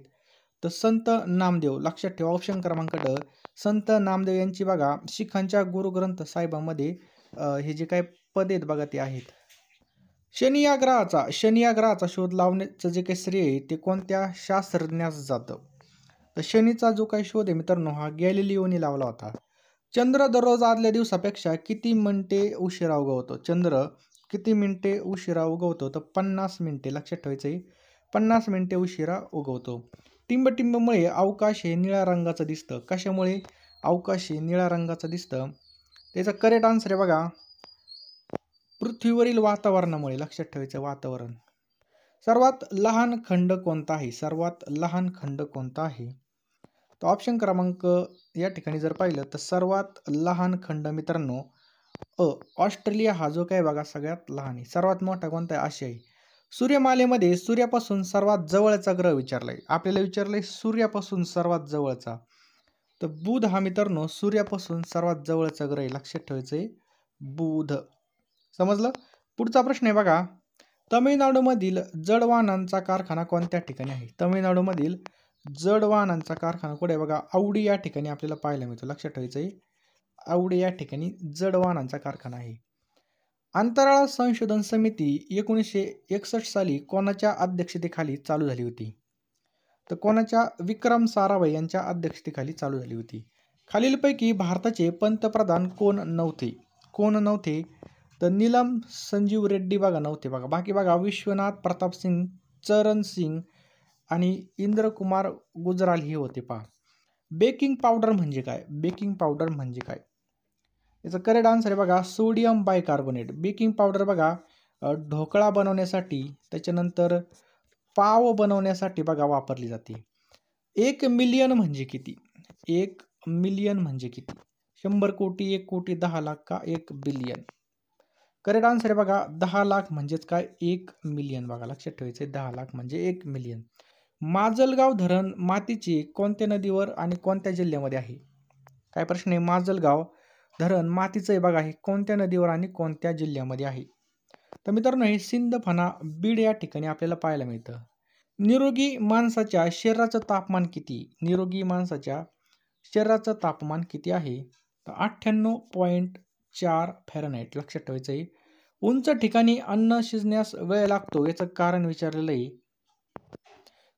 तर संत नामदेव. लक्षात ठेवा ऑप्शन क्रमांक ड संत नामदेव यांची बघा शिखांच्या गुरुग्रंथ साहेबांमध्ये हे जे काही पदे आहेत बघा ते आहेत. शनी या ग्रहाचा शोध लावण्याचं जे काही श्रेय आहे ते कोणत्या शास्त्रज्ञास जातं? तर शनीचा जो काही शोध आहे मित्रांनो हा गॅलिलिओनी लावला होता. चंद्र दररोज आदल्या दिवसापेक्षा किती मिनिटे उशिरा उगवतो? चंद्र किती मिनिटे उशिरा उगवतो? तर 50 मिनिटे. लक्षात ठेवायचं आहे 50 मिनिटे उशिरा उगवतो. टिंबटिंबमुळे अवकाश हे निळ्या रंगाचं दिसतं. कशामुळे अवकाश हे निळ्या रंगाचं दिसतं? त्याचा करेक्ट आन्सर आहे बघा पृथ्वीवरील वातावरणामुळे. लक्षात ठेवायचं वातावरण. सर्वात लहान खंड कोणता आहे? सर्वात लहान खंड कोणता आहे? तर ऑप्शन क्रमांक या ठिकाणी जर पाहिलं तर सर्वात लहान खंड मित्रांनो ऑस्ट्रेलिया हा जो काय बघा सगळ्यात लहान आहे. सर्वात मोठा कोणता आहे? आशियाई. सूर्यमालेमध्ये सूर्यापासून सर्वात जवळचा ग्रह विचारलाय. आपल्याला विचारलंय सूर्यापासून सर्वात जवळचा. तर बुध हा मित्रांनो सूर्यापासून सर्वात जवळचा ग्रह आहे. लक्षात ठेवायचं आहे बुध. समजलं? पुढचा प्रश्न आहे बघा, तमिळनाडूमधील जड वाहनांचा कारखाना कोणत्या ठिकाणी आहे? तमिळनाडूमधील जड वाहनांचा कारखाना कुठे आहे बघा? आवडी या ठिकाणी आपल्याला पाहायला मिळतो. लक्षात ठेवायचं आहे, आवडी या ठिकाणी जड वाहनांचा कारखाना आहे. अंतराळ संशोधन समिती 1961 साली कोणाच्या अध्यक्षतेखाली चालू झाली होती? तर कोणाच्या? विक्रम साराभाई यांच्या अध्यक्षतेखाली चालू झाली होती. खालीलपैकी भारताचे पंतप्रधान कोण नव्हते? कोण नव्हते? तर नीलम संजीव रेड्डी बघा नव्हते बघा. बाकी बघा विश्वनाथ प्रताप सिंग, चरण सिंग आणि इंद्रकुमार गुजराल हे होते पहा. बेकिंग पावडर म्हणजे काय? बेकिंग पावडर म्हणजे काय? याचा करेक्ट आन्सर आहे बघा सोडियम बायकार्बोनेट. बेकिंग पावडर बघा ढोकळा बनवण्यासाठी, त्याच्यानंतर पाव बनवण्यासाठी बघा वापरली जाते. 1 मिलियन म्हणजे किती? 1 मिलियन म्हणजे किती? 100 कोटी, 1 कोटी, 10 लाख का 1 बिलियन? करेक्ट आन्सर आहे बघा 10 लाख म्हणजेच काय? 1 मिलियन. बघा लक्षात ठेवायचं 10 लाख म्हणजे 1 मिलियन. माजलगाव धरण मातीचे कोणत्या नदीवर आणि कोणत्या जिल्ह्यामध्ये आहे? काय प्रश्न आहे? माजलगाव धरण मातीचं आहे बघा, हे कोणत्या नदीवर आणि कोणत्या जिल्ह्यामध्ये आहे? तर मित्रांनो हे सिंदफणा बीड या ठिकाणी आपल्याला पाहायला मिळतं. निरोगी माणसाच्या शरीराचं तापमान किती? निरोगी माणसाच्या शरीराचं तापमान किती आहे? तर 98.4 फॅरनहाईट. लक्षात ठेवायचं आहे. उंच ठिकाणी अन्न शिजण्यास वेळ लागतो याचं कारण विचारलेलं आहे.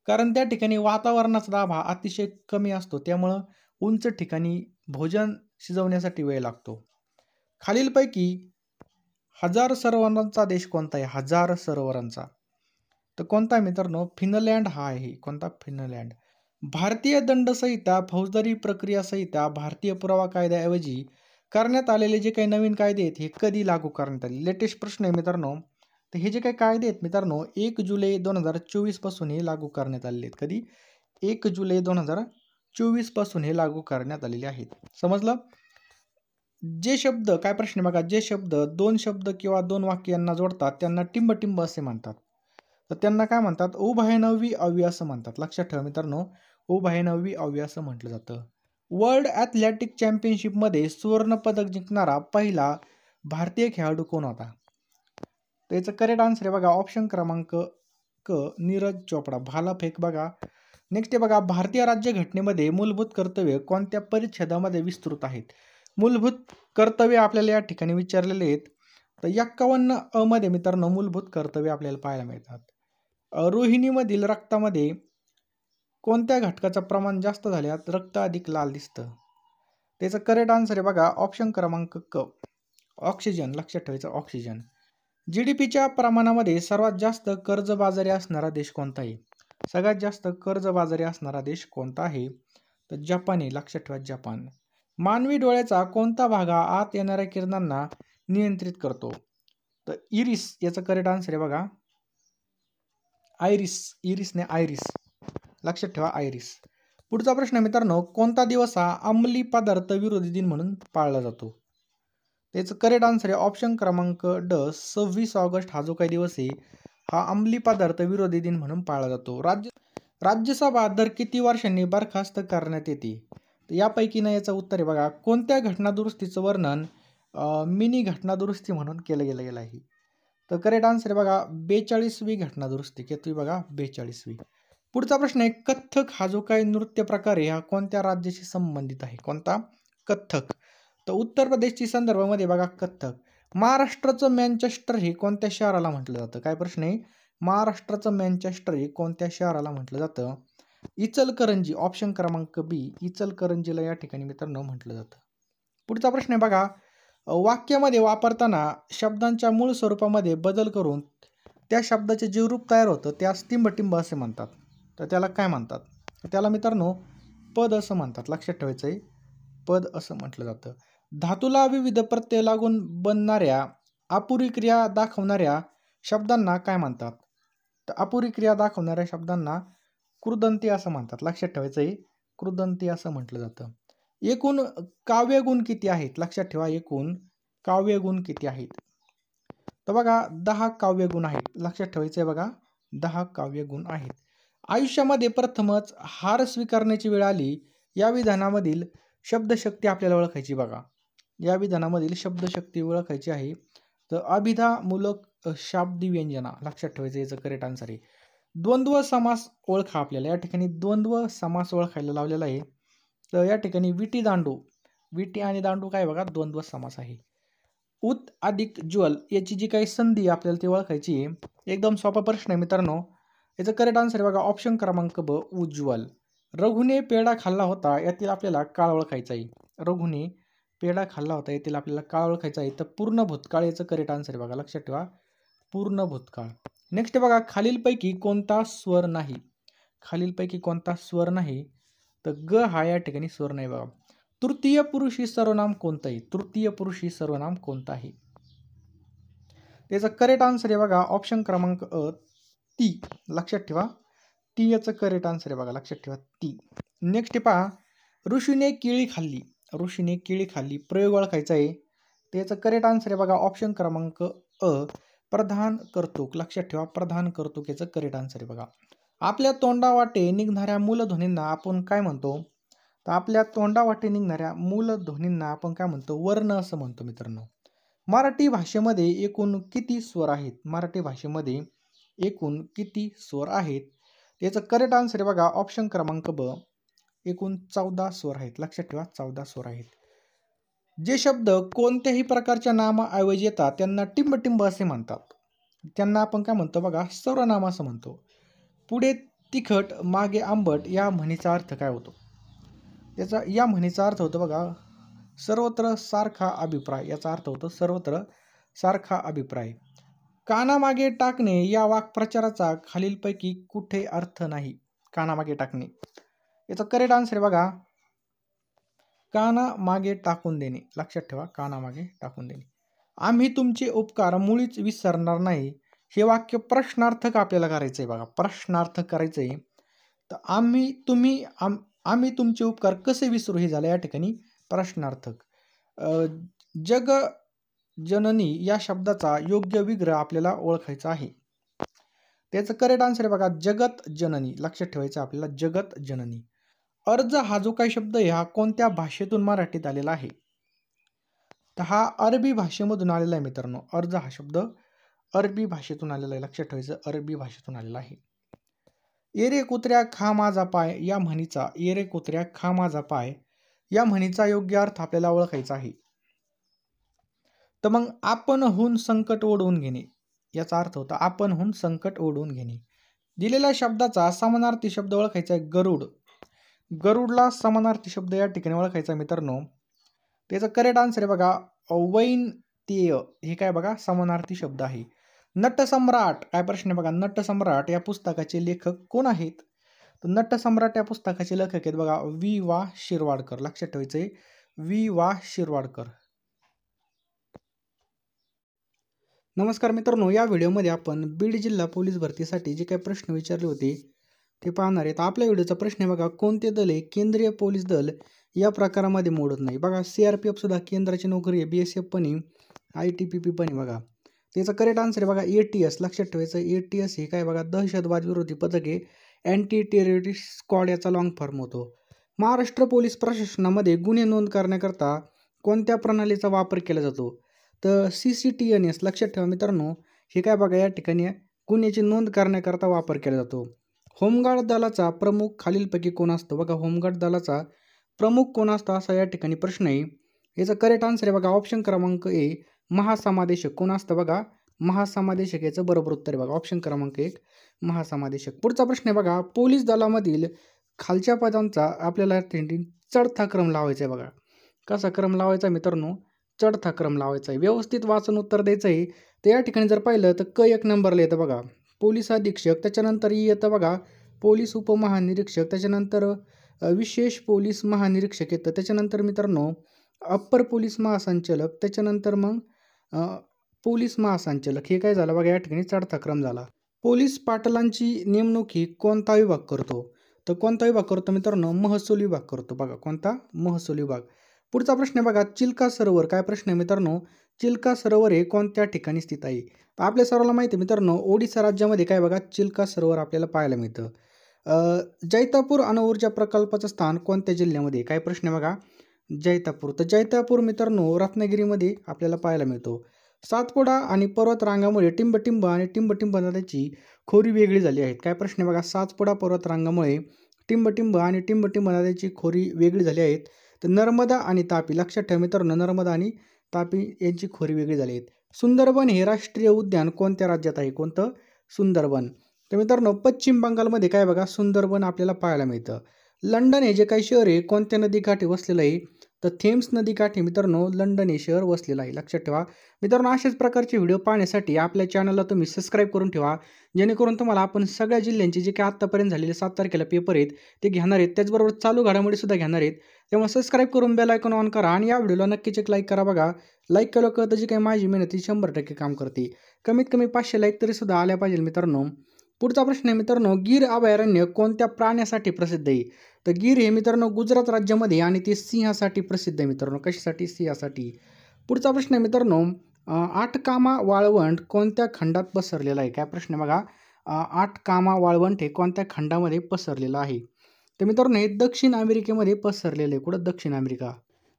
कारण त्या ठिकाणी वातावरणाचा दाब हा अतिशय कमी असतो, त्यामुळं उंच ठिकाणी भोजन शिजवण्यासाठी वेळ लागतो. खालीलपैकी 1000 सरोवरांचा देश कोणता आहे? 1000 सरोवरांचा. तर कोणता आहे मित्रांनो? फिनलँड हा आहे. कोणता? फिनलँड. भारतीय दंड संहिता, फौजदारी प्रक्रिया संहिता, भारतीय पुरावा कायद्याऐवजी करण्यात आलेले जे काही नवीन कायदे आहेत हे कधी लागू करण्यात आले? लेटेस्ट प्रश्न आहे मित्रांनो. तर हे जे काही कायदे आहेत मित्रांनो 1 जुलै 2024 पासून हे लागू करण्यात आलेले आहेत. कधी? 1 जुलै 2024 पासून हे लागू करण्यात आलेले आहेत. समजलं? जे शब्द, काय प्रश्न बघा, जे शब्द 2 शब्द किंवा 2 वाक्यांना जोडतात त्यांना टिंब असे म्हणतात. तर त्यांना काय म्हणतात? उभयनवी अव्यय असं म्हणतात. लक्षात ठेवा मित्रांनो, उभयनवी अव्यय असं म्हटलं जातं. वर्ल्ड ॲथलेटिक चॅम्पियनशिपमध्ये सुवर्ण पदक जिंकणारा पहिला भारतीय खेळाडू कोण होता? तर याचं करेक्ट आन्सर आहे बघा ऑप्शन क्रमांक क, नीरज चोपडा. भालाफेक बघा. नेक्स्ट आहे बघा, भारतीय राज्यघटनेमध्ये मूलभूत कर्तव्य कोणत्या परिच्छेदामध्ये विस्तृत आहेत? मूलभूत कर्तव्य आपल्याला या ठिकाणी विचारलेले आहेत. तर 51 अ मध्ये मित्रांनो मूलभूत कर्तव्य आपल्याला पाहायला मिळतात. रोहिणीमधील रक्तामध्ये कोणत्या घटकाचं प्रमाण जास्त झाल्यास रक्त अधिक लाल दिसतं? त्याचं करेक्ट आन्सर आहे बघा ऑप्शन क्रमांक क, ऑक्सिजन. लक्षात ठेवायचं ऑक्सिजन. GDPच्या प्रमाणामध्ये सर्वात जास्त कर्जबाजारी असणारा देश कोणता आहे? सगळ्यात जास्त कर्जबाजारी असणारा देश कोणता आहे? तर जपान आहे. लक्षात ठेवा जपान. मानवी डोळ्याचा कोणता भाग आत येणाऱ्या किरणांना नियंत्रित करतो? तर इरिस. याचं करेक्ट आन्सर आहे बघा आयरिस. इरिस ने आयरिस. लक्षात ठेवा आयरिस. पुढचा प्रश्न मित्रांनो, कोणता दिवस हा अंमली पदार्थ विरोधी दिन म्हणून पाळला जातो? त्याचं करेक्ट आन्सर आहे ऑप्शन क्रमांक ड, 26 ऑगस्ट हा जो काही दिवस आहे हा अंमली पदार्थ विरोधी दिन म्हणून पाळला जातो. राज्यसभा दर किती वर्षांनी बरखास्त करण्यात येते? तर यापैकी ना याचं उत्तर आहे बघा कोणत्या घटनादुरुस्तीचं वर्णन मिनी घटनादुरुस्ती म्हणून केलं गेलं आहे? तर करेक्ट आन्सर आहे बघा 42वी घटनादुरुस्ती. किती बघा 42वी. पुढचा प्रश्न आहे, कथ्थक हा जो काही नृत्य प्रकार आहे हा कोणत्या राज्याशी संबंधित आहे? कोणता? कथ्थक. तर उत्तर प्रदेशची संदर्भामध्ये बघा कथ्थक. महाराष्ट्राचं मँचेस्टर हे कोणत्या शहराला म्हटलं जातं? काय प्रश्न आहे? महाराष्ट्राचं मँचेस्टर हे कोणत्या शहराला म्हटलं जातं? इचलकरंजी. ऑप्शन क्रमांक बी, इचलकरंजीला या ठिकाणी मित्रांनो म्हटलं जातं. पुढचा प्रश्न आहे बघा, वाक्यामध्ये वापरताना शब्दांच्या मूळ स्वरूपामध्ये बदल करून त्या शब्दाचे जे रूप तयार होतं त्यास टिंब असे म्हणतात. तर त्याला काय म्हणतात? तर त्याला मित्रांनो पद असं म्हणतात. लक्षात ठेवायचं आहे पद असं म्हटलं जातं. धातूला विविध प्रत्यय लागून बनणाऱ्या अपुरी क्रिया दाखवणाऱ्या शब्दांना काय म्हणतात? तर अपुरी क्रिया दाखवणाऱ्या शब्दांना कृदंती असं म्हणतात. लक्षात ठेवायचं आहे कृदंती असं म्हटलं जातं. एकूण काव्यगुण किती आहेत? लक्षात ठेवा एकूण काव्यगुण किती आहेत? तर बघा 10 काव्यगुण आहेत. लक्षात ठेवायचं आहे बघा 10 काव्यगुण आहेत. आयुष्यामध्ये प्रथमच हार स्वीकारण्याची वेळ आली या विधानामधील शब्दशक्ती आपल्याला ओळखायची बघा. या विधानामधील शब्दशक्ती ओळखायची आहे. तर अभिधामूलक शाब्दी व्यंजना लक्षात ठेवायचं, याचं करेक्ट आन्सर आहे. द्वंद्व समास ओळखा. आपल्याला या ठिकाणी द्वंद्व समास ओळखायला लावलेला आहे. तर या ठिकाणी विटी दांडू, विटी आणि दांडू काय बघा द्वंद्व समास आहे. उत अधिक ज्वल याची जी काही संधी आपल्याला ती ओळखायची आहे. एकदम सोपा प्रश्न आहे मित्रांनो. याचं करेक्ट आन्सर आहे बघा ऑप्शन क्रमांक ब उज्ज्वल. रघुने पेढा खाल्ला होता यातील आपल्याला काळ ओळखायचा आहे. रघुने पेढा खाल्ला होता यातील आपल्याला काळ ओळखायचा आहे. तर पूर्ण भूतकाळ याचं करेक्ट आन्सर आहे बघा, लक्षात ठेवा पूर्ण भूतकाळ. नेक्स्ट बघा खालीलपैकी कोणता स्वर नाही. खालीलपैकी कोणता स्वर नाही. तर ग हा या ठिकाणी स्वर नाही बघा. तृतीय पुरुषी सर्वनाम कोणतं आहे. तृतीय पुरुषी सर्वनाम कोणतं आहे. त्याचा करेक्ट आन्सर आहे बघा ऑप्शन क्रमांक अ ती, लक्षात ठेवा ती याचं करेक्ट आन्सर आहे बघा, लक्षात ठेवा ती. नेक्स्ट पहा ऋषीने केळी खाल्ली. ऋषीने केळी खाल्ली प्रयोग ओळखायचा आहे. त्याचं करेक्ट आन्सर आहे बघा ऑप्शन क्रमांक अ प्रधान कर्तृक, लक्षात ठेवा प्रधान कर्तृक याचं करेक्ट आन्सर आहे बघा. आपल्या तोंडावाटे निघणाऱ्या मूलध्वनींना आपण काय म्हणतो. तर आपल्या तोंडावाटे निघणाऱ्या मूलध्वनींना आपण काय म्हणतो, वर्ण असं म्हणतो मित्रांनो. मराठी भाषेमध्ये एकूण किती स्वर आहेत. मराठी भाषेमध्ये एकूण किती स्वर आहेत. याचं करेक्ट आन्सर आहे बघा ऑप्शन क्रमांक ब एकूण 14 स्वर आहेत, लक्षात ठेवा 14 स्वर आहेत. जे शब्द कोणत्याही प्रकारच्या नामाऐवजी येतात त्यांना टिंबटिंब असे म्हणतात. त्यांना आपण काय म्हणतो बघा सर्वनाम असं म्हणतो. पुढे तिखट मागे आंबट या म्हणीचा अर्थ काय होतो. त्याचा या म्हणीचा अर्थ होतो बघा सर्वत्र सारखा अभिप्राय. याचा अर्थ होतो सर्वत्र सारखा अभिप्राय. कानामागे टाकणे या वाक्प्रचाराचा खालीलपैकी कुठे अर्थ नाही. कानामागे टाकणे याचा करेक्ट आन्सर आहे बघा कानामागे टाकून देणे, लक्षात ठेवा कानामागे टाकून देणे. आम्ही तुमचे उपकार मुळीच विसरणार नाही. हे वाक्य प्रश्नार्थक आपल्याला करायचं आहे बघा, प्रश्नार्थक करायचं आहे. तर आम्ही तुमचे उपकार कसे विसरू हे झालं या ठिकाणी प्रश्नार्थक. जग जननी या शब्दाचा योग्य विग्रह आपल्याला ओळखायचा आहे. त्याचं करेक्ट आन्सर आहे बघा जगत जननी, लक्षात ठेवायचं आपल्याला जगत जननी. अर्ज हा जो काही शब्द आहे हा कोणत्या भाषेतून मराठीत आलेला आहे. तर हा अरबी भाषेमधून आलेला आहे मित्रांनो. अर्ज हा शब्द अरबी भाषेतून आलेला आहे, लक्षात ठेवायचं अरबी भाषेतून आलेला आहे. येरे कुत्र्या खा माझा पाय या म्हणीचा, येरे कुत्र्या खा माझा पाय या म्हणीचा योग्य अर्थ आपल्याला ओळखायचा आहे. तर मग आपणहून संकट ओढवून घेणे याचा अर्थ होता आपणहून संकट ओढवून घेणे. दिलेल्या शब्दाचा समानार्थी शब्द ओळखायचा आहे गरुड. गरुडला समानार्थी शब्द या ठिकाणी ओळखायचा मित्रांनो. त्याचं करेक्ट आन्सर आहे बघा वैनतेय, हे काय बघा समानार्थी शब्द आहे. नटसम्राट काय प्रश्न आहे बघा, नटसम्राट या पुस्तकाचे लेखक कोण आहेत. तर नटसम्राट या पुस्तकाचे लेखक आहेत बघा वि वा शिरवाडकर, लक्षात ठेवायचे वि वा शिरवाडकर. नमस्कार मित्रांनो, या व्हिडिओमध्ये आपण बीड जिल्हा पोलीस भरतीसाठी जे काही प्रश्न विचारले होते ते पाहणार आहेत. आपल्या व्हिडिओचा प्रश्न आहे बघा कोणते दल आहे केंद्रीय पोलीस दल या प्रकारामध्ये मोडत नाही. बघा CRPF सुद्धा केंद्राची नोकरी आहे, BSF पण आहे, ITPP पण आहे बघा. त्याचा करेक्ट आन्सर आहे बघा ATS, लक्षात ठेवायचं ATS हे काय बघा दहशतवाद विरोधी पथक आहे, अँटी टेररिस्ट स्क्वॉड याचा लॉंग फॉर्म होतो. महाराष्ट्र पोलीस प्रशासनामध्ये गुन्हे नोंद करण्याकरता कोणत्या प्रणालीचा वापर केला जातो. तर CCTNS, लक्षात ठेवा मित्रांनो हे काय बघा या ठिकाणी गुन्ह्याची नोंद करण्याकरता वापर केला जातो. होमगार्ड दलाचा प्रमुख खालीलपैकी कोण असतो. बघा होमगार्ड दलाचा प्रमुख कोण असतो असा या ठिकाणी प्रश्न आहे. याचा करेक्ट आन्सर आहे बघा ऑप्शन क्रमांक ए महासमादेशक. कोण असतं बघा महासमादेशक, याचं बरोबर उत्तर आहे बघा ऑप्शन क्रमांक 1 महासमादेशक. पुढचा प्रश्न आहे बघा पोलीस दलामधील खालच्या पदांचा आपल्याला चढता क्रम लावायचा आहे बघा. कसा क्रम लावायचा मित्रांनो, चढता क्रम लावायचा आहे. व्यवस्थित वाचून उत्तर द्यायचं आहे. तर या ठिकाणी जर पाहिलं तर क 1 नंबरला येतं बघा पोलीस अधीक्षक, त्याच्यानंतर येतं बघा पोलीस उपमहानिरीक्षक, त्याच्यानंतर विशेष पोलीस महानिरीक्षक येतं, त्याच्यानंतर मित्रांनो अप्पर पोलीस महासंचालक, त्याच्यानंतर मग पोलीस महासंचालक. हे काय झालं बघा या ठिकाणी चढता क्रम झाला. पोलीस पाटलांची नेमणूक ही कोणता विभाग करतो. तर कोणता विभाग करतो मित्रांनो, महसूल विभाग करतो बघा. कोणता, महसूल विभाग. पुढचा प्रश्न आहे बघा चिल्का सरोवर. काय प्रश्न आहे मित्रांनो, चिल्का सरोवर हे कोणत्या ठिकाणी स्थित आहे. तर आपल्या सर्वांना माहिती आहे मित्रांनो ओडिसा राज्यामध्ये काय बघा चिल्का सरोवर आपल्याला पाहायला मिळतं. जैतापूर अणुऊर्जा प्रकल्पाचं स्थान कोणत्या जिल्ह्यामध्ये. काय प्रश्न आहे बघा जैतापूर. तर जैतापूर मित्रांनो रत्नागिरीमध्ये आपल्याला पाहायला मिळतो. सातपुडा आणि पर्वतरांगामुळे टिंबटिंब आणि टिंबटिंब नद्याची खोरी वेगळी झाली आहेत. काय प्रश्न आहे बघा, सातपुडा पर्वतरांगामुळे टिंबटिंब आणि टिंबटिंब नद्याची खोरी वेगळी झाली आहेत. तर नर्मदा आणि तापी, लक्षात ठेवा मित्रांनो, नर्मदा आणि तापी यांची खोरी वेगळी झाली आहेत. सुंदरबन हे राष्ट्रीय उद्यान कोणत्या राज्यात आहे? कोणतं? सुंदरबन. तर मित्रांनो पश्चिम बंगालमध्ये काय बघा सुंदरबन आपल्याला पाहायला मिळतं. लंडन हे जे काही शहर आहे कोणत्या नदीकाठी वसलेलं आहे? तर थेम्स नदीकाठी मित्रांनो लंडन हे शहर वसलेलं आहे. लक्षात ठेवा मित्रांनो, अशाच प्रकारचे व्हिडिओ पाहण्यासाठी आपल्या चॅनलला तुम्ही सबस्क्राईब करून ठेवा, जेणेकरून तुम्हाला आपण सगळ्या जिल्ह्यांचे जे काही आत्तापर्यंत झालेले 7 तारखेला पेपर आहेत ते घेणार आहेत, त्याचबरोबर चालू घडामोडी सुद्धा घेणार आहेत. तेव्हा सबस्क्राईब करून बेल आयकॉन ऑन करा आणि या व्हिडिओला नक्कीच एक लाईक करा. बघा लाईक केलं कळतं जी काही माझी मेहनत ती 100% काम करते. कमीत कमी 500 लाईक तरी सुद्धा आल्या पाहिजे मित्रांनो. पुढचा प्रश्न आहे मित्रांनो, गीर अभयारण्य कोणत्या प्राण्यासाठी प्रसिद्ध आहे? तर गीर हे मित्रांनो गुजरात राज्यामध्ये आणि ते सिंहासाठी प्रसिद्ध आहे मित्रांनो. कशासाठी? सिंहासाठी. पुढचा प्रश्न आहे मित्रांनो, आठकामा वाळवंट कोणत्या खंडात पसरलेला आहे? काय प्रश्न आहे बघा, आठकामा वाळवंट हे कोणत्या खंडामध्ये पसरलेलं आहे? तर मित्रांनो हे दक्षिण अमेरिकेमध्ये पसरलेले आहे. कुठं? दक्षिण अमेरिका.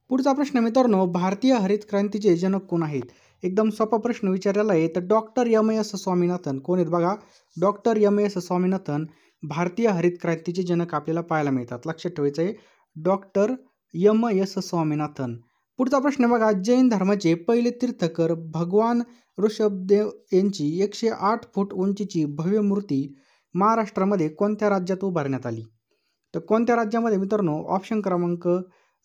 पुढचा प्रश्न मित्रांनो, भारतीय हरित क्रांतीचे जनक कोण आहेत? एकदम सोपा प्रश्न विचारलेला आहे. तर डॉक्टर एम.एस. स्वामीनाथन. कोण आहेत बघा? Doctor M S. स्वामीनाथन भारतीय हरित क्रांतीचे जनक आपल्याला पाहायला मिळतात. लक्षात ठेवायचं आहे, डॉक्टर एम.एस. स्वामीनाथन. पुढचा प्रश्न बघा, जैन धर्माचे पहिले तीर्थकर भगवान ऋषभदेव यांची 108 फूट उंचीची भव्य मूर्ती महाराष्ट्रामध्ये कोणत्या राज्यात उभारण्यात आली? तर कोणत्या राज्यामध्ये मित्रांनो? ऑप्शन क्रमांक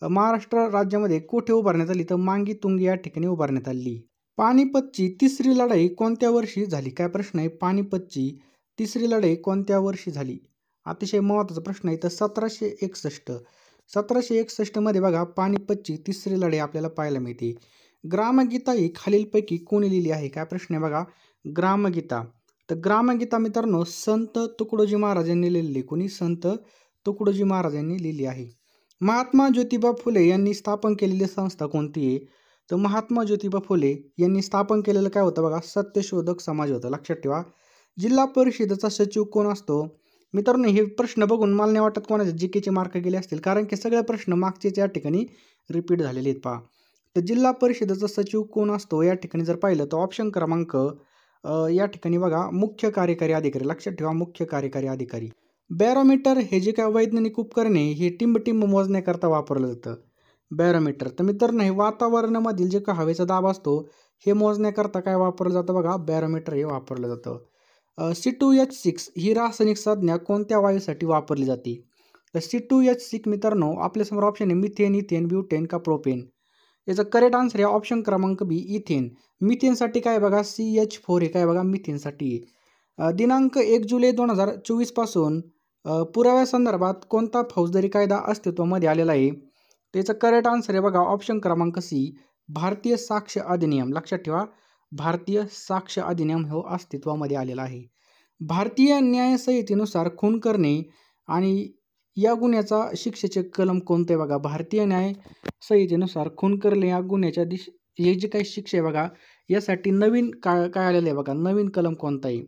महाराष्ट्र राज्यामध्ये कुठे उभारण्यात आली? तर मांगी तुंगी या ठिकाणी उभारण्यात आली. पानिपतची तिसरी लढाई कोणत्या वर्षी झाली? काय प्रश्न आहे? पानिपतची तिसरी लढाई कोणत्या वर्षी झाली? अतिशय महत्त्वाचा प्रश्न आहे. तर 1761. 1761 मध्ये बघा पानिपतची तिसरी लढाई आपल्याला पाहायला मिळते. ग्रामगीता ही खालीलपैकी कोणी लिहिली आहे? काय प्रश्न आहे बघा, ग्रामगीता. तर ग्रामगीता मित्रांनो संत तुकडोजी महाराज यांनी लिहिलेली. कोणी? संत तुकडोजी महाराज यांनी लिहिली आहे. महात्मा ज्योतिबा फुले यांनी स्थापन केलेली संस्था कोणती आहे? तर महात्मा ज्योतिबा फुले यांनी स्थापन केलेलं काय होतं बघा, सत्यशोधक समाज होतं. लक्षात ठेवा. जिल्हा परिषदेचा सचिव कोण असतो? मित्रांनो हे प्रश्न बघून मला नाही वाटत कोणाचे जीकेचे मार्क गेले असतील, कारण की सगळे प्रश्न मागचेच या ठिकाणी रिपीट झालेले आहेत. पहा, तर जिल्हा परिषदेचा सचिव कोण असतो या ठिकाणी जर पाहिलं तर ऑप्शन क्रमांक या ठिकाणी बघा मुख्य कार्यकारी अधिकारी. लक्षात ठेवा, मुख्य कार्यकारी अधिकारी. बॅरोमीटर हे जे काय वैज्ञानिक उपकरणे हे टिंबटिंब मोजण्याकरता वापरलं जातं. बॅरोमीटर. तर मित्रांनो हे वातावरणामधील जे काय हवेचा दाब असतो हे मोजण्याकरता काय वापरलं जातं बघा, बॅरोमीटर हे वापरलं जातं. C2H6 ही रासायनिक संज्ञा कोणत्या वायूसाठी वापरली जाते? तर C2H6 मित्रांनो आपल्यासमोर ऑप्शन आहे मिथेन, इथेन, ब्युटेन का प्रोपेन. याचा करेक्ट आन्सर आहे ऑप्शन क्रमांक बी, इथेन. मिथेनसाठी काय बघा, CH4 हे काय बघा मिथेनसाठी. दिनांक 1 जुलै 2024 पासून पुराव्यासंदर्भात कोणता फौजदारी कायदा अस्तित्वामध्ये आलेला आहे? त्याचं करेक्ट आन्सर आहे बघा ऑप्शन क्रमांक सी, भारतीय साक्ष अधिनियम. लक्षात ठेवा, भारतीय साक्ष अधिनियम हो अस्तित्वामध्ये आलेला आहे. भारतीय न्याय संहितेनुसार खून करणे आणि या गुन्ह्याचा शिक्षेचे कलम कोणते बघा? भारतीय न्याय संहितेनुसार खून करणे या गुन्ह्याच्या हे जे काही शिक्षा आहे बघा यासाठी नवीन काय आलेलं आहे बघा, नवीन कलम कोणता आहे?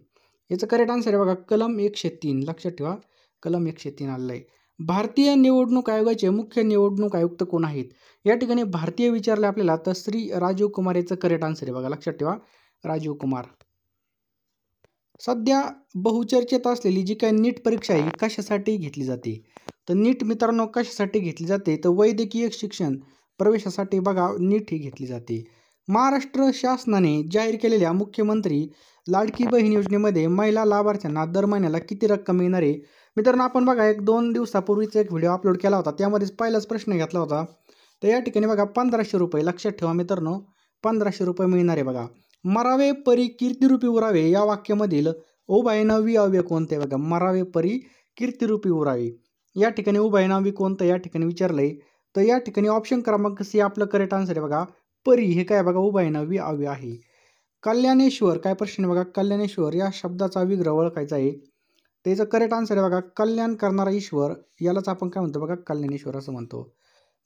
याचं करेक्ट आन्सर आहे बघा कलम 103. लक्षात ठेवा, कलम 103 आलेलं आहे. भारतीय निवडणूक आयोगाचे मुख्य निवडणूक आयुक्त कोण आहेत? या ठिकाणी भारतीय विचारले आपल्याला तर श्री राजीव कुमार याचं करेक्ट आन्सर आहे बघा. लक्षात ठेवा, राजीव कुमार. सध्या बहुचर्चेत असलेली जी काही नीट परीक्षा आहे कशासाठी घेतली जाते? तर नीट मित्रांनो कशासाठी घेतली जाते? तर वैद्यकीय शिक्षण प्रवेशासाठी बघा नीट ही घेतली जाते. महाराष्ट्र शासनाने जाहीर केलेल्या मुख्यमंत्री लाडकी बहीण योजनेमध्ये महिला लाभार्थ्यांना दर महिन्याला किती रक्कम मिळणार आहे? मित्रांनो आपण बघा 1-2 दिवसापूर्वीच एक व्हिडिओ अपलोड केला होता, त्यामध्येच पहिलाच प्रश्न घेतला होता. तर या ठिकाणी बघा 1500 रुपये. लक्षात ठेवा मित्रांनो 1500 रुपये मिळणार आहे बघा. मरावे परी कीर्तिरूपी उरावे या वाक्यामधील उभयनावी अव्यय कोणते बघा? मरावे परी कीर्तिरूपी उरावे या ठिकाणी उभयनावी कोणतं या ठिकाणी विचारलंय? तर या ठिकाणी ऑप्शन क्रमांक सी आपलं करेक्ट आन्सर आहे बघा. परी हे काय बघा उभयनावी अव्यय आहे. कल्याणेश्वर काय प्रश्न आहे बघा, कल्याणेश्वर या शब्दाचा विग्रह ओळखायचा आहे. त्याचं करेक्ट आन्सर आहे बघा कल्याण करणारा ईश्वर, यालाच आपण काय म्हणतो बघा कल्याणेश्वर असं म्हणतो.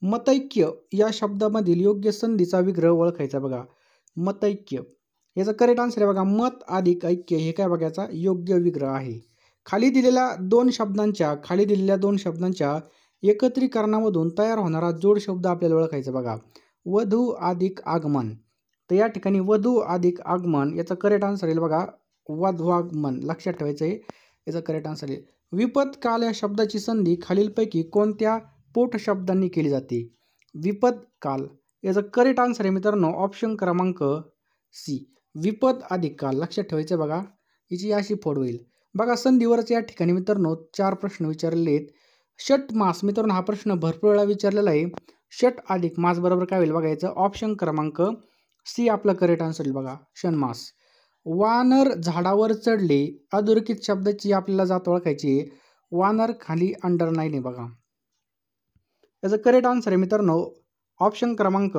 मतैक्य या शब्दामधील योग्य संधीचा विग्रह ओळखायचा बघा, मतैक्य. याचा करेक्ट आन्सर आहे बघा मत अधिक ऐक्य हे काय बघायचा योग्य विग्रह आहे. खाली दिलेल्या दोन शब्दांच्या एकत्रीकरणामधून तयार होणारा जोड शब्द आपल्याला ओळखायचा बघा, वधू अधिक आगमन. तर या ठिकाणी वधू अधिक आगमन याचं करेक्ट आन्सर येईल बघा वधवागमन, लक्षात ठेवायचं आहे, याचं करेक्ट आन्सर येईल. विपदकाल या शब्दाची संधी खालीलपैकी कोणत्या पोट शब्दांनी केली जाते? विपदकाल याचं करेक्ट आन्सर आहे मित्रांनो ऑप्शन क्रमांक सी, विपद अधिक काल, लक्षात ठेवायचं बघा. हिची अशी फोड होईल बघा. संधीवरच या ठिकाणी मित्रांनो 4 प्रश्न विचारलेले आहेत. षट मास मित्रांनो हा प्रश्न भरपूर वेळा विचारलेला आहे. षट अधिक मास बरोबर काय होईल बघायचं, ऑप्शन क्रमांक सी आपलं करेक्ट आन्सर येईल बघा, षणमास. वानर झाडावर चढले अधोरेखित शब्दाची आपल्याला जात ओळखायची आहे. वानर खाली अंडरलाईन आहे बघा. याचं करेक्ट आन्सर आहे मित्रांनो ऑप्शन क्रमांक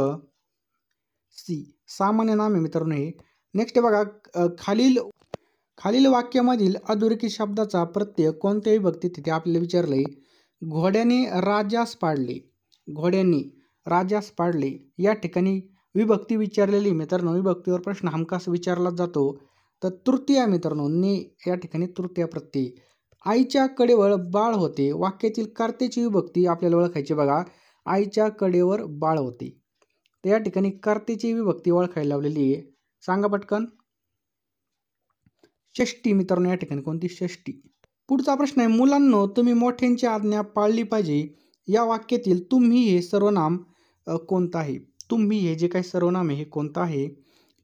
सी, सामान्य नाम आहे मित्रांनो हे. नेक्स्ट बघा, खालील वाक्यामधील अधोरेखित शब्दाचा प्रत्यय कोणत्याही विभक्तीत तिथे आपल्याला विचारलंय. घोड्याने राजास पाडले, घोड्यांनी राजास पाडले या ठिकाणी विभक्ती विचारलेली मित्रांनो. विभक्तीवर प्रश्न हमखास विचारला जातो. तर तृतीय मित्रांनो ने या ठिकाणी तृतीय प्रत्यय. आईच्या कडेवर बाळ होते वाक्यातील कर्त्याची विभक्ती आपल्याला ओळखायची बघा. आईच्या कडेवर बाळ होते, तर या ठिकाणी कर्त्याची विभक्ती ओळखायला लावलेली आहे. सांगा पटकन. षष्टी मित्रांनो, या ठिकाणी कोणती षष्टी. पुढचा प्रश्न आहे, मुलांनो तुम्ही मोठ्यांची आज्ञा पाळली पाहिजे या वाक्यातील तुम्ही हे सर्वनाम कोणतं आहे? तुम्ही हे जे काही सर्वनाम आहे हे कोणतं आहे?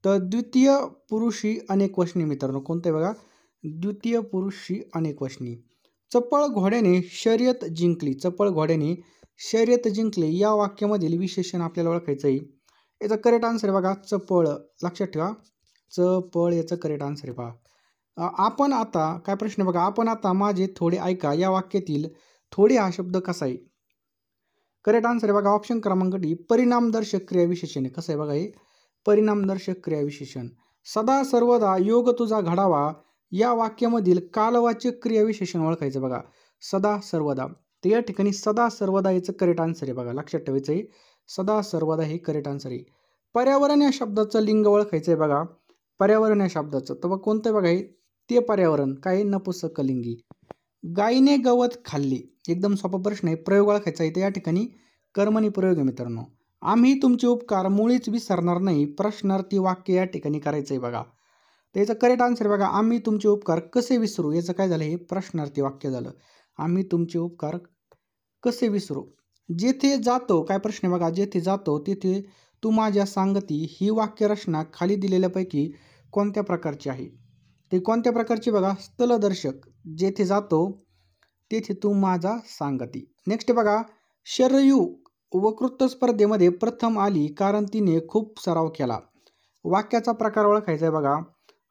तर द्वितीय पुरुषी अनेकवचनी मित्रांनो. कोणतं आहे बघा, द्वितीय पुरुषी अनेकवचनी. चपळ घोड्याने शर्यत जिंकली, चपळ घोड्याने शर्यत जिंकली या वाक्यामधील विशेषण आपल्याला ओळखायचं आहे. याचा करेक्ट आन्सर आहे बघा चपळ, लक्षात ठेवा चपळ याचं करेक्ट आन्सर आहे पहा. आपण आता काय प्रश्न बघा, आपण आता माझे थोडे ऐका या वाक्यातील थोडे हा शब्द कसा आहे? करेक्ट आन्सर आहे बघा ऑप्शन क्रमांक डी, परिणामदर्शक क्रियाविशेषण आहे. कसं आहे बघा हे, परिणामदर्शक क्रियाविशेषण. सदा सर्वदा योग तुझा घडावा या वाक्यामधील कालवाचक क्रियाविशेषण ओळखायचं बघा. सदा सर्वदा, तर या ठिकाणी सदा सर्वदा याचं करेक्ट आन्सर आहे बघा, लक्षात ठेवायचं आहे. सदा सर्वदा हे करेक्ट आन्सर आहे. पर्यावरण या शब्दाचं लिंग ओळखायचं आहे बघा. पर्यावरण या शब्दाचं तर बघ कोणतं बघा हे, ते पर्यावरण काय नपुंसकलिंगी. गायीने गवत खाल्ले, एकदम सोपा प्रश्न आहे. प्रयोग ओळखायचा आहे, तर या ठिकाणी कर्मणी प्रयोग आहे मित्रांनो. आम्ही तुमचे उपकार मुळीच विसरणार नाही प्रश्नार्थी वाक्य या ठिकाणी करायचं आहे बघा. तर याचं करेक्ट आन्सर आहे बघा, आम्ही तुमचे उपकार कसे विसरू. याचं काय झालं, हे प्रश्नार्थी वाक्य झालं. आम्ही तुमचे उपकार कसे विसरू. जेथे जातो काय प्रश्न बघा, जेथे जातो तेथे तू माझ्या सांगती ही वाक्यरचना खाली दिलेल्यापैकी कोणत्या प्रकारची आहे? ते कोणत्या प्रकारची बघा, स्थलदर्शक. जेथे जातो तेथे तू माझा सांगती. नेक्स्ट बघा, शरयू वक्तृत्व स्पर्धेमध्ये प्रथम आली कारण तिने खूप सराव केला. वाक्याचा प्रकार ओळखायचा आहे बघा.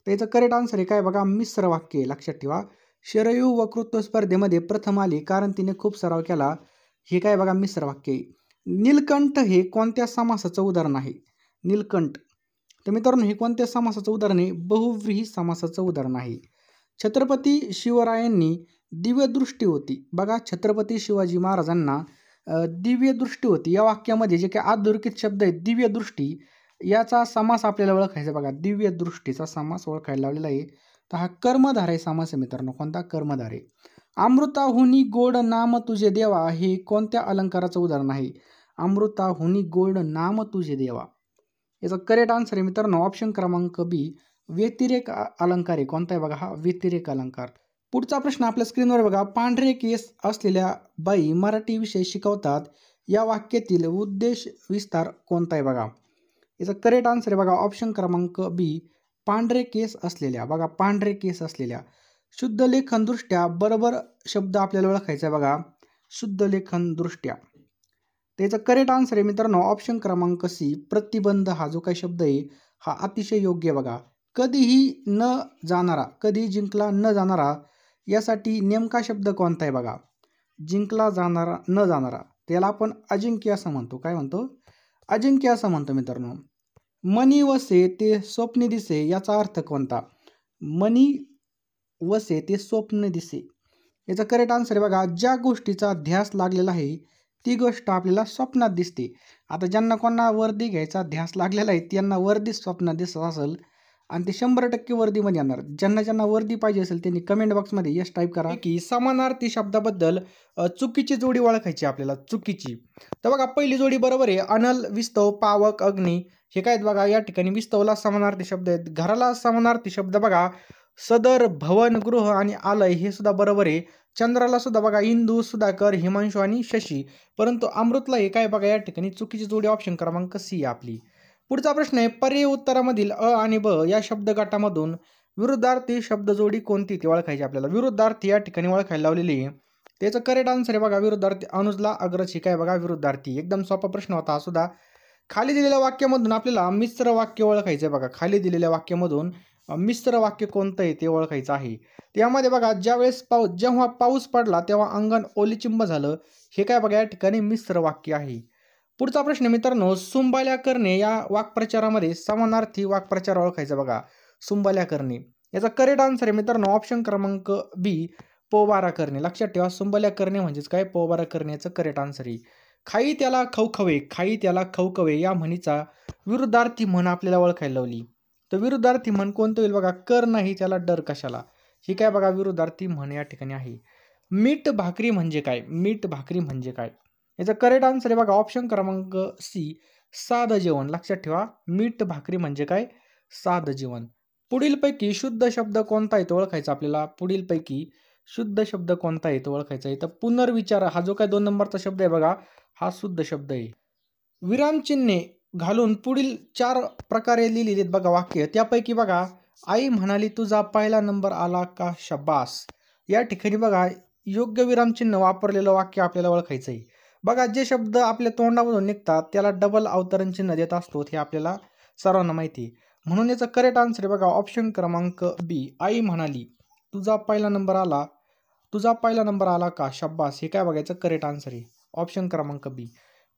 त्याचं करेक्ट आन्सर आहे काय बघा, मिश्र वाक्य, लक्षात ठेवा. शरयू वक्तृत्व स्पर्धेमध्ये प्रथम आली कारण तिने खूप सराव केला, हे काय बघा मिश्र वाक्य आहे. नीलकंठ हे कोणत्या समासाचं उदाहरण आहे? नीलकंठ, तर मित्रांनो हे कोणत्या समासाचं उदाहरण आहे? बहुव्रीही समासाचं उदाहरण आहे. छत्रपती शिवरायांनी दिव्य दृष्टी होती बघा. छत्रपती शिवाजी महाराजांना दिव्य दृष्टी होती या वाक्यामध्ये जे काही अधोरेखित शब्द आहेत दिव्य दृष्टी याचा समास आपल्याला ओळखायचा बघा. दिव्य दृष्टीचा समास ओळखायला लावलेला आहे. तर हा कर्मधारय समास आहे मित्रांनो. कोणता? कर्मधारय. अमृताहुनी गोड नाम तुझे देवा हे कोणत्या अलंकाराचं उदाहरण आहे? अमृताहुनी गोड नाम तुझे देवा, याचा करेक्ट आन्सर आहे मित्रांनो ऑप्शन क्रमांक बी, व्यतिरेक अलंकार आहे. कोणता आहे बघा, हा व्यतिरेक अलंकार. पुढचा प्रश्न आपल्या स्क्रीनवर बघा, पांढरे केस असलेल्या बाई मराठी विषय शिकवतात या वाक्यातील उद्देश विस्तार कोणता आहे बघा. याचा करेक्ट आन्सर आहे बघा ऑप्शन क्रमांक बी, पांढरे केस असलेल्या. बघा पांढरे केस असलेल्या. शुद्ध लेखन दृष्ट्या बरोबर शब्द आपल्याला ओळखायचा आहे बघा, शुद्ध लेखन दृष्ट्या. त्याचा करेक्ट आन्सर आहे मित्रांनो ऑप्शन क्रमांक सी, प्रतिबंध. हा जो काही शब्द आहे हा अतिशय योग्य बघा. कधीही न जाणारा, कधी जिंकला न जाणारा यासाठी नेमका शब्द कोणता आहे बघा. जिंकला जाणारा न जाणारा त्याला आपण अजिंक्य असं म्हणतो. काय म्हणतो? अजिंक्य असं म्हणतो मित्रांनो. मनी वसे ते स्वप्ने दिसे याचा अर्थ कोणता? मनी वसे ते स्वप्न दिसे, याचा करेक्ट आन्सर आहे बघा, ज्या गोष्टीचा ध्यास लागलेला आहे ती गोष्ट आपल्याला स्वप्नात दिसते. आता ज्यांना कोणा वर्दी घ्यायचा ध्यास लागलेला आहे त्यांना वर्दी स्वप्नात दिसत असेल आणि ते 100% वर्दीमध्ये येणार. ज्यांना ज्यांना वर्दी पाहिजे असेल त्यांनी कमेंट बॉक्समध्ये यस टाईप करा. की समानार्थी शब्दाबद्दल चुकीची जोडी ओळखायची आपल्याला, चुकीची. तर बघा पहिली जोडी बरोबर आहे, अनल विस्तव पावक अग्नी हे काय आहेत बघा, या ठिकाणी विस्तवला समानार्थी शब्द आहेत. घराला समानार्थी शब्द बघा सदर, भवन, गृह आणि आलय हे सुद्धा बरोबर आहे. चंद्राला सुद्धा बघा इंदू, सुधाकर, हिमांशू आणि शशी. परंतु अमृतला हे काय बघा या ठिकाणी चुकीची जोडी ऑप्शन क्रमांक सी आपली. पुढचा प्रश्न आहे, पर्यायी उत्तरामधील अ आणि ब या शब्द गटामधून विरुद्धार्थी शब्द जोडी कोणती ती ओळखायची आपल्याला. विरुद्धार्थी या ठिकाणी ओळखायला लावलेली आहे. त्याचं करेक्ट आन्सर आहे बघा विरुद्धार्थी. अनुजला अग्रज ही काय बघा विरुद्धार्थी. एकदम सोपा प्रश्न होता हा सुद्धा. खाली दिलेल्या वाक्यामधून आपल्याला मिश्र वाक्य ओळखायचं आहे बघा. खाली दिलेल्या वाक्यामधून मिश्र वाक्य कोणतं आहे ते ओळखायचं आहे. त्यामध्ये बघा जेव्हा पाऊस पडला तेव्हा अंगण ओलीचिंब झालं. हे काय बघा या ठिकाणी मिश्र वाक्य आहे. पुढचा प्रश्न मित्रांनो, सुंबाल्या करणे या वाक्प्रचारामध्ये समानार्थी वाक्प्रचार ओळखायचा बघा. सुंबाल्या करणे याचा करेक्ट आन्सर आहे मित्रांनो ऑप्शन क्रमांक बी, पोबारा करणे. लक्षात ठेवा, सुंबाल्या करणे म्हणजेच काय, पोबारा करणे याचं करेक्ट आन्सर आहे. खाई त्याला खवखवे, खाई त्याला खवखवे या म्हणीचा विरुद्धार्थी म्हण आपल्याला ओळखायला लावली. तर विरुद्धार्थी म्हण कोणतं होईल बघा, कर नाही त्याला डर कशाला. ही काय बघा विरुद्धार्थी म्हण या ठिकाणी आहे. मीठ भाकरी म्हणजे काय, मीठ भाकरी म्हणजे काय. याचा करेक्ट आन्सर आहे बघा ऑप्शन क्रमांक सी, साधं जेवण. लक्षात ठेवा, मीठ भाकरी म्हणजे काय, साधं जेवण. पुढीलपैकी शुद्ध शब्द कोणता आहे तो ओळखायचा आपल्याला. पुढीलपैकी शुद्ध शब्द कोणता आहे तो ओळखायचा आहे. तर पुनर्विचार हा जो काय 2 नंबरचा शब्द आहे बघा, हा शुद्ध शब्द आहे. विरामचिन्हे घालून पुढील 4 प्रकारे लिहिलेली आहेत बघा वाक्य. त्यापैकी बघा, आई म्हणाली तुझा पहिला नंबर आला का शब्बास. या ठिकाणी बघा योग्य विरामचिन्ह वापरलेलं वाक्य आपल्याला ओळखायचं आहे. बघा जे शब्द आपल्या तोंडामधून निघतात त्याला डबल अवतरण चिन्ह देत असतो हे आपल्याला सर्वांना माहिती आहे. म्हणून याचं करेक्ट आन्सर आहे बघा ऑप्शन क्रमांक बी, आई म्हणाली तुझा पहिला नंबर आला, तुझा पहिला नंबर आला का शब्बास. हे काय बघायचं करेक्ट आन्सर आहे ऑप्शन क्रमांक बी.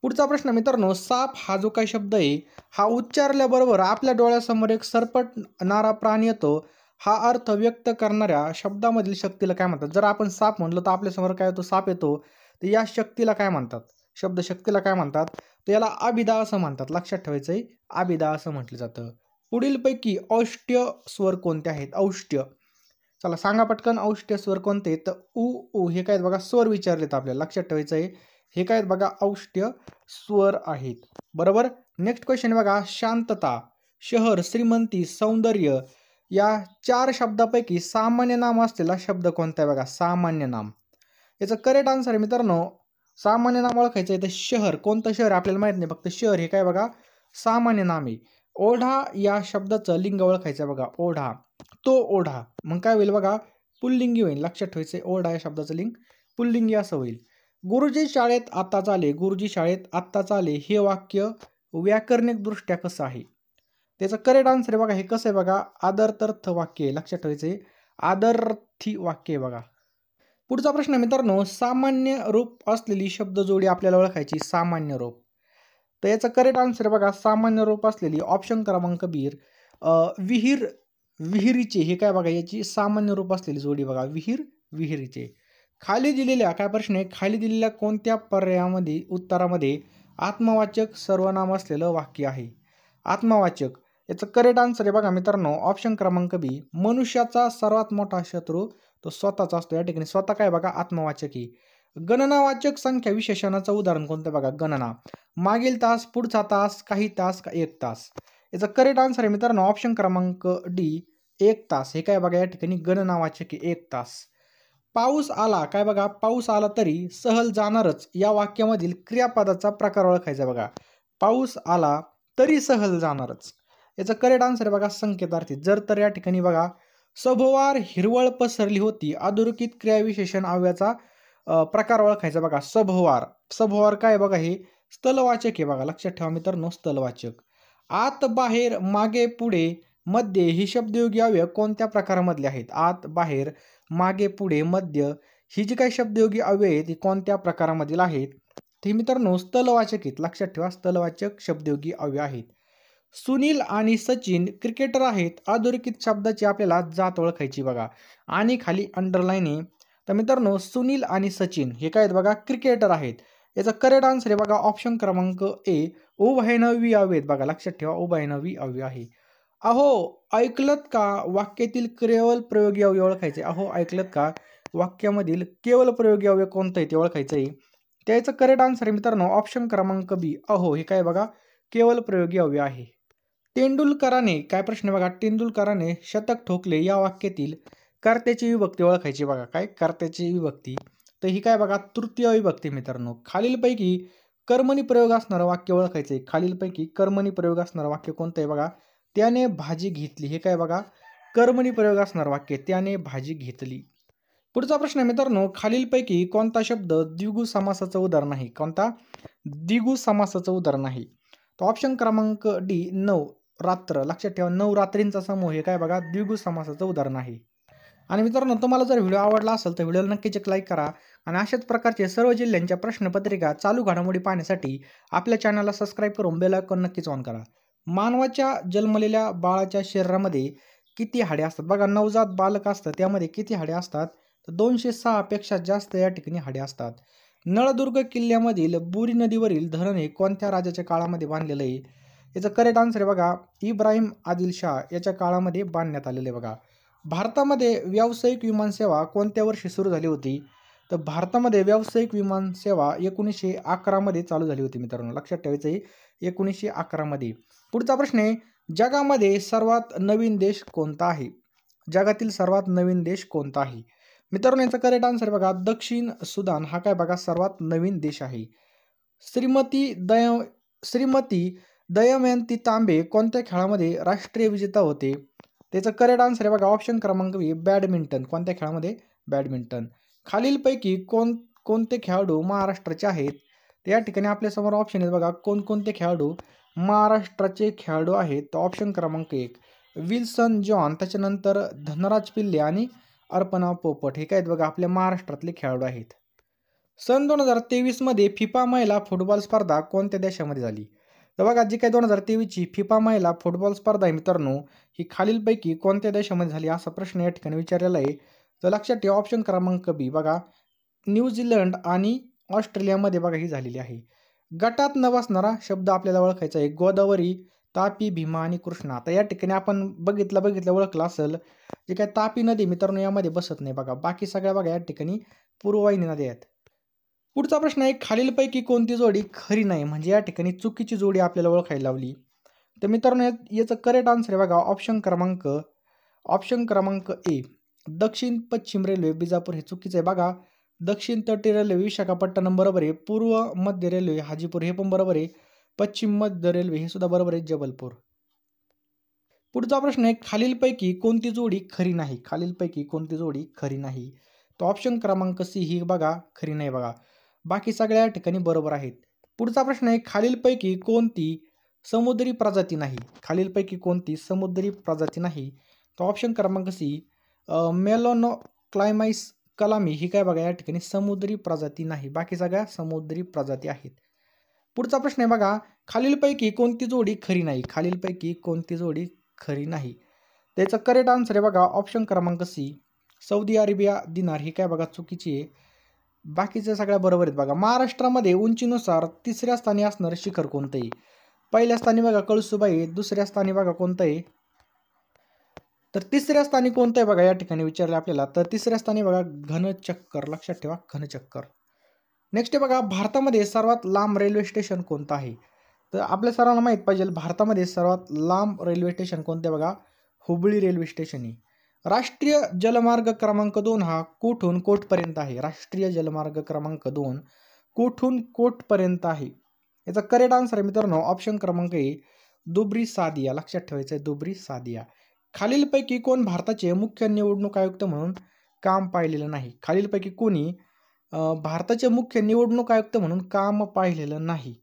पुढचा प्रश्न मित्रांनो, साप हा जो काही शब्द आहे हा उच्चारल्याबरोबर आपल्या डोळ्यासमोर एक सरपटणारा प्राणी येतो. हा अर्थ व्यक्त करणाऱ्या शब्दामधील शक्तीला काय म्हणतात. जर आपण साप म्हणलं तर आपल्यासमोर काय येतो, साप येतो. तर या शक्तीला काय म्हणतात, शब्द शक्तीला काय म्हणतात, तर याला अभिधा असं म्हणतात. लक्षात ठेवायचं आहे, अभिधा असं म्हटलं जातं. पुढीलपैकी औष्ट्य स्वर कोणते आहेत. औष्ट्य, चला सांगा पटकन औष्ट्य स्वर कोणते. तर उ हे काय बघा स्वर विचारलेत आपल्याला. लक्षात ठेवायचं आहे, हे काय बघा औष्ट्य स्वर आहेत. बरोबर. नेक्स्ट क्वेश्चन बघा, शांतता, शहर, श्रीमंती, सौंदर्य या 4 शब्दापैकी सामान्य नाम असलेला शब्द कोणता आहे बघा. सामान्य नाम. याचं करेक्ट आन्सर आहे मित्रांनो, सामान्य नाम ओळखायचं आहे तर शहर. कोणतं शहर आपल्याला माहित नाही, फक्त शहर हे काय बघा सामान्य नाम आहे. ओढा या शब्दाचं लिंग ओळखायचं आहे बघा. ओढा, तो ओढा. मग काय होईल बघा पुल्लिंगी होईल. लक्षात ठेवायचं, ओढा या शब्दाचं लिंग पुल्लिंगी असं होईल. गुरुजी शाळेत आत्ताच आले, गुरुजी शाळेत आत्ताच आले हे वाक्य व्याकरणिक दृष्ट्या कसं आहे. त्याचं करेक्ट आन्सर आहे बघा, हे कसं आहे बघा आदरार्थ वाक्य आहे. लक्षात ठेवायचं, आदरार्थी वाक्य आहे बघा. पुढचा प्रश्न मित्रांनो, सामान्य रूप असलेली शब्द जोडी आपल्याला ओळखायची. सामान्य रूप, तर याचं करेक्ट आन्सर आहे बघा सामान्य रूप असलेली ऑप्शन क्रमांक बी, विहीर, विहिरीचे. हे काय बघा याची सामान्य रूप असलेली जोडी बघा, विहीर, विहिरीचे. खाली दिलेल्या काय प्रश्न आहे, खाली दिलेल्या कोणत्या पर्यायामध्ये उत्तरामध्ये आत्मवाचक सर्वनाम असलेलं वाक्य आहे. आत्मवाचक, याचं करेक्ट आन्सर आहे बघा मित्रांनो ऑप्शन क्रमांक बी, मनुष्याचा सर्वात मोठा शत्रू तो स्वतःचा असतो. या ठिकाणी स्वतः काय बघा आत्मवाचक ही. गणनावाचक संख्या विशेषणाचं उदाहरण कोणतं बघा, गणना, मागील तास, पुढचा तास, काही तास का एक तास. याचा करेक्ट आन्सर आहे मित्रांनो ऑप्शन क्रमांक डी, एक तास. हे काय बघा या ठिकाणी गणनावाचक एक तास. पाऊस आला काय बघा, पाऊस आला तरी सहल जाणारच या वाक्यामधील क्रियापदाचा प्रकार ओळखायचा बघा. पाऊस आला तरी सहल जाणारच. याचा करेक्ट आन्सर आहे बघा संकेतार्थी. जर तर या ठिकाणी बघा सभोवार हिरवळ पसरली होती, अधोरेखित क्रियाविशेषण अव्ययाचा प्रकार ओळखायचा बघा. सभोवार, सभोवार काय बघा हे स्थलवाचक आहे बघा. लक्षात ठेवा मित्रांनो स्थलवाचक. आत, बाहेर, मागे, पुढे, मध्ये ही शब्दयोगी अव्यय कोणत्या प्रकारामधले आहेत. आत, बाहेर, मागे, पुढे, मध्य ही जी काही शब्दयोगी अव्यय आहेत ती कोणत्या प्रकारामधील आहेत. ते मित्रांनो स्थलवाचक आहेत. लक्षात ठेवा स्थलवाचक शब्दयोगी अव्यय आहेत. सुनील आणि सचिन क्रिकेटर आहेत, अधोरेखित शब्दाची आपल्याला जात ओळखायची बघा. आणि खाली अंडरलाईन आहे. तर मित्रांनो सुनील आणि सचिन हे काय आहेत बघा क्रिकेटर आहेत. याचा करेक्ट आन्सर आहे बघा ऑप्शन क्रमांक ए, उभयनवी अव्यय बघा. लक्षात ठेवा उभयनवी अव्यय आहे. अहो ऐकलत का वाक्यातील केवल प्रयोगी अव्यय ओळखायचे. अहो ऐकलत का वाक्यामधील केवल प्रयोगी अव्यय कोणतं आहे ते ओळखायचं आहे. त्याचं करेक्ट आन्सर आहे मित्रांनो ऑप्शन क्रमांक बी, अहो हे काय बघा केवल प्रयोगी अव्यय आहे. तेंडुलकराने काय प्रश्न बघा, तेंडुलकराने शतक ठोकले या वाक्यातील कर्त्याची विभक्ती ओळखायची बघा. काय कर्त्याची विभक्ती, तर ही काय बघा तृतीय विभक्ती मित्रांनो. खालीलपैकी कर्मणी प्रयोग असणारं वाक्य ओळखायचं आहे. खालीलपैकी कर्मणी प्रयोग असणारं वाक्य कोणतं आहे बघा, त्याने भाजी घेतली. हे काय बघा कर्मणी प्रयोग असणारं वाक्य, त्याने भाजी घेतली. पुढचा प्रश्न आहे मित्रांनो, खालीलपैकी कोणता शब्द द्विगु समासाचं उदाहरण आहे. कोणता द्विगु समासाचं उदाहरण आहे. तर ऑप्शन क्रमांक डी 9 रात्र. लक्षात ठेवा 9 रात्रींचा समूह हे काय बघा द्विगु समासाचं उदाहरण आहे. आणि मित्रांनो तुम्हाला जर व्हिडिओ आवडला असेल तर व्हिडिओला नक्कीच एक लाईक करा आणि अशाच प्रकारचे सर्व जिल्ह्यांच्या प्रश्नपत्रिका चालू घडामोडी पाहण्यासाठी आपल्या चॅनलला सबस्क्राईब करून बेल आयकॉन नक्कीच ऑन करा. मानवाच्या जन्मलेल्या बाळाच्या शरीरामध्ये किती हाडे असतात बघा, नवजात बालक असतं त्यामध्ये किती हाडे असतात, तर 206 पेक्षा जास्त या ठिकाणी हाडे असतात. नळदुर्ग किल्ल्यामधील बुरी नदीवरील धरण हे कोणत्या राजाच्या काळामध्ये बांधलेलं आहे. याचं करेक्ट आन्सर आहे बघा इब्राहिम आदिलशाह याच्या काळामध्ये बांधण्यात आलेले बघा. भारतामध्ये व्यावसायिक विमानसेवा कोणत्या वर्षी सुरू झाली होती, तर भारतामध्ये व्यावसायिक विमानसेवा 1911 मध्ये चालू झाली होती मित्रांनो. लक्षात ठेवायचं आहे 1911 मध्ये. पुढचा प्रश्न आहे, जगामध्ये सर्वात नवीन देश कोणता आहे. जगातील सर्वात नवीन देश कोणता आहे मित्रांनो. याचा करेक्ट आन्सर बघा दक्षिण सुदान हा काय बघा सर्वात नवीन देश आहे. श्रीमती दमयंती तांबे कोणत्या खेळामध्ये राष्ट्रीय विजेता होते. त्याचं करेक्ट आन्सर आहे बघा ऑप्शन क्रमांक बी बॅडमिंटन. कोणत्या खेळामध्ये बॅडमिंटन. खालीलपैकी कोणते खेळाडू महाराष्ट्राचे आहेत. तर या ठिकाणी आपल्यासमोर ऑप्शन आहेत बघा कोणकोणते खेळाडू महाराष्ट्राचे खेळाडू आहेत. तर ऑप्शन क्रमांक 1 विल्सन जॉन, त्याच्यानंतर धनराज पिल्ले आणि अर्पणा पोपट हे काय आहेत बघा आपल्या महाराष्ट्रातले खेळाडू आहेत. सन 2023 मध्ये फिफा महिला फुटबॉल स्पर्धा कोणत्या देशामध्ये झाली. तर बघा जी काय 2023ची फिफा महिला फुटबॉल स्पर्धा आहे मित्रांनो ही खालीलपैकी कोणत्या देशामध्ये झाली असा प्रश्न या ठिकाणी विचारलेला आहे. तर लक्षात ठेवा ऑप्शन क्रमांक बी बघा न्यूझीलंड आणि ऑस्ट्रेलियामध्ये बघा ही झालेली आहे. गटात न बसणारा शब्द आपल्याला ओळखायचा आहे. गोदावरी, तापी, भीमा आणि कृष्णा. तर या ठिकाणी आपण बघितलं ओळखलं असेल जे काय तापी नदी मित्रांनो यामध्ये बसत नाही बघा. बाकी सगळ्या बघा या ठिकाणी पूर्ववाहिनी नद्या आहेत. पुढचा प्रश्न आहे खालीलपैकी कोणती जोडी खरी नाही, म्हणजे या ठिकाणी चुकीची जोडी आपल्याला ओळखायला लावली. तर मित्रांनो याचं करेक्ट आन्सर आहे बघा ऑप्शन क्रमांक ए दक्षिण पश्चिम रेल्वे बिजापूर हे चुकीचं आहे बघा. दक्षिण तटीय रेल्वे विशाखापट्टणम बरोबर आहे. पूर्व मध्य रेल्वे हाजीपूर हे पण बरोबर आहे. पश्चिम मध्य रेल्वे हे सुद्धा बरोबर आहे जबलपूर. पुढचा प्रश्न आहे खालीलपैकी कोणती जोडी खरी नाही. खालीलपैकी कोणती जोडी खरी नाही. तर ऑप्शन क्रमांक सी ही बघा खरी नाही बघा. बाकी सगळ्या ठिकाणी बरोबर आहेत. पुढचा प्रश्न आहे खालीलपैकी कोणती समुद्री प्रजाती नाही. खालीलपैकी कोणती समुद्री प्रजाती नाही. तर ऑप्शन क्रमांक सी मेलोनोक्लायमाइस कलामी ही काय बघा या ठिकाणी समुद्री प्रजाती नाही. बाकी सगळ्या समुद्री प्रजाती आहेत. पुढचा प्रश्न आहे बघा खालीलपैकी कोणती जोडी खरी नाही. खालीलपैकी कोणती जोडी खरी नाही. त्याचं करेक्ट आन्सर आहे बघा ऑप्शन क्रमांक सी सौदी अरेबिया दिनार ही काय बघा चुकीची आहे. बाकीच्या सगळ्या बरोबर आहेत बघा. महाराष्ट्रामध्ये उंचीनुसार तिसऱ्या स्थानी असणारं शिखर कोणतं आहे. पहिल्या स्थानी बघा कळसुबाई, दुसऱ्या स्थानी बघा कोणतं आहे, तर तिसऱ्या स्थानी कोणतं आहे बघा या ठिकाणी विचारलं आपल्याला. तर तिसऱ्या स्थानी बघा घनचक्कर. लक्षात ठेवा घनचक्कर. नेक्स्ट आहे बघा भारतामध्ये सर्वात लांब रेल्वे स्टेशन कोणतं आहे. तर आपल्या सर्वांना माहीत पाहिजे भारतामध्ये सर्वात लांब रेल्वे स्टेशन कोणते बघा हुबळी रेल्वे स्टेशन आहे. राष्ट्रीय जलमार्ग क्रमांक 2 हा कोठून कोठपर्यंत आहे. राष्ट्रीय जलमार्ग क्रमांक 2 कोठून कोठपर्यंत आहे. याचा करेक्ट आन्सर आहे मित्रांनो ऑप्शन क्रमांक ए दुबरी सादिया. लक्षात ठेवायचं आहे दुबरी सादिया. खालीलपैकी कोण भारताचे मुख्य निवडणूक आयुक्त म्हणून काम पाहिलेलं नाही. खालीलपैकी कोणी भारताचे मुख्य निवडणूक आयुक्त म्हणून काम पाहिलेलं नाही.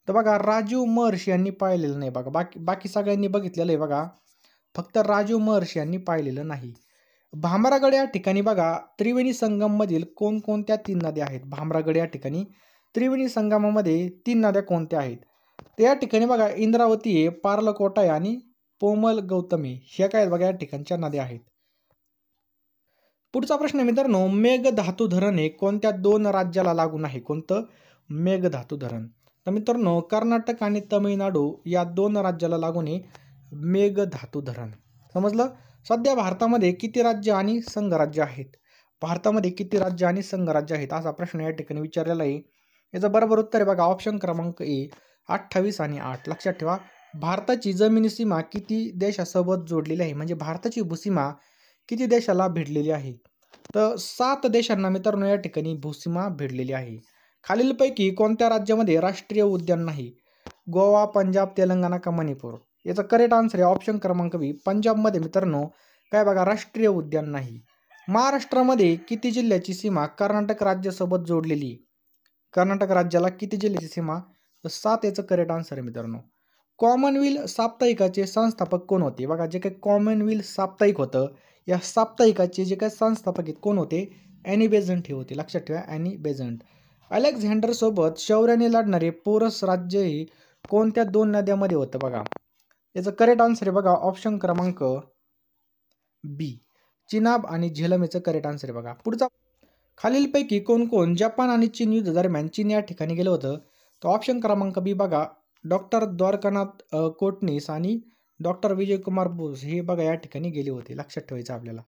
तर बघा राजीव महर्षी यांनी पाहिलेलं नाही बघा. बाकी सगळ्यांनी बघितलेलं आहे बघा. फक्त राजीव महर्षी यांनी पाहिलेलं नाही. भामरागड या ठिकाणी बघा त्रिवेणी संगम मधील कोणकोणत्या 3 नद्या आहेत. भामरागड या ठिकाणी त्रिवेणी संगमामध्ये 3 नद्या कोणत्या आहेत. तर या ठिकाणी बघा इंद्रावती आहे, पार्लकोटा आहे आणि पोमल गौतमी ह्या काय बघा या ठिकाणच्या नद्या आहेत. पुढचा प्रश्न मित्रांनो मेघधातू धरण हे कोणत्या 2 राज्याला लागून आहे. कोणतं मेघधातू धरण. तर मित्रांनो कर्नाटक आणि तमिळनाडू या 2 राज्याला लागून आहे मेघधातू धरण. समजलं. सध्या भारतामध्ये किती राज्य आणि संघराज्य आहेत. भारतामध्ये किती राज्य आणि संघराज्य आहेत असा प्रश्न या ठिकाणी विचारलेला आहे. याचं बरोबर उत्तर आहे बघा ऑप्शन क्रमांक ए 28 आणि 8. लक्षात ठेवा भारताची जमिनी सीमा किती देशासोबत जोडलेली आहे, म्हणजे भारताची भूसीमा किती देशाला भिडलेली आहे? तर 7 देशांना मित्रांनो या ठिकाणी भूसीमा भिडलेली आहे. खालीलपैकी कोणत्या राज्यामध्ये राष्ट्रीय उद्यान नाही? गोवा, पंजाब, तेलंगणा का मणिपूर? याचा करेक्ट आन्सर आहे ऑप्शन क्रमांक बी, पंजाबमध्ये मित्रांनो काय बघा राष्ट्रीय उद्यान नाही. महाराष्ट्रामध्ये किती जिल्ह्याची सीमा कर्नाटक राज्यासोबत जोडलेली आहे? कर्नाटक राज्याला किती जिल्ह्याची सीमा? तर 7 याचं करेक्ट आन्सर आहे मित्रांनो. कॉमनवेल्थ साप्ताहिकाचे संस्थापक कोण होते? बघा जे काही कॉमनवेल्थ साप्ताहिक होतं, या साप्ताहिकाचे जे काही संस्थापक आहेत कोण होते? ॲनी बेझंट हे होते. लक्षात ठेवा ॲनी बेझंट. अलेक्झांडर सोबत शौर्याने लढणारे पोरस राज्य हे कोणत्या 2 नद्यांमध्ये होतं? बघा याचं करेक्ट आन्सर आहे बघा ऑप्शन क्रमांक बी, चिनाब आणि झेलम याचं करेक्ट आन्सर आहे बघा. पुढचा खालीलपैकी कोण कोण जपान आणि चीन युद्ध दरम्यान चीन या ठिकाणी गेलं होतं? तर ऑप्शन क्रमांक बी बघा डॉक्टर द्वारकानाथ कोटणीस आणि डॉक्टर विजयकुमार बोस हे बघा या ठिकाणी गेले होते. लक्षात ठेवायचं आपल्याला.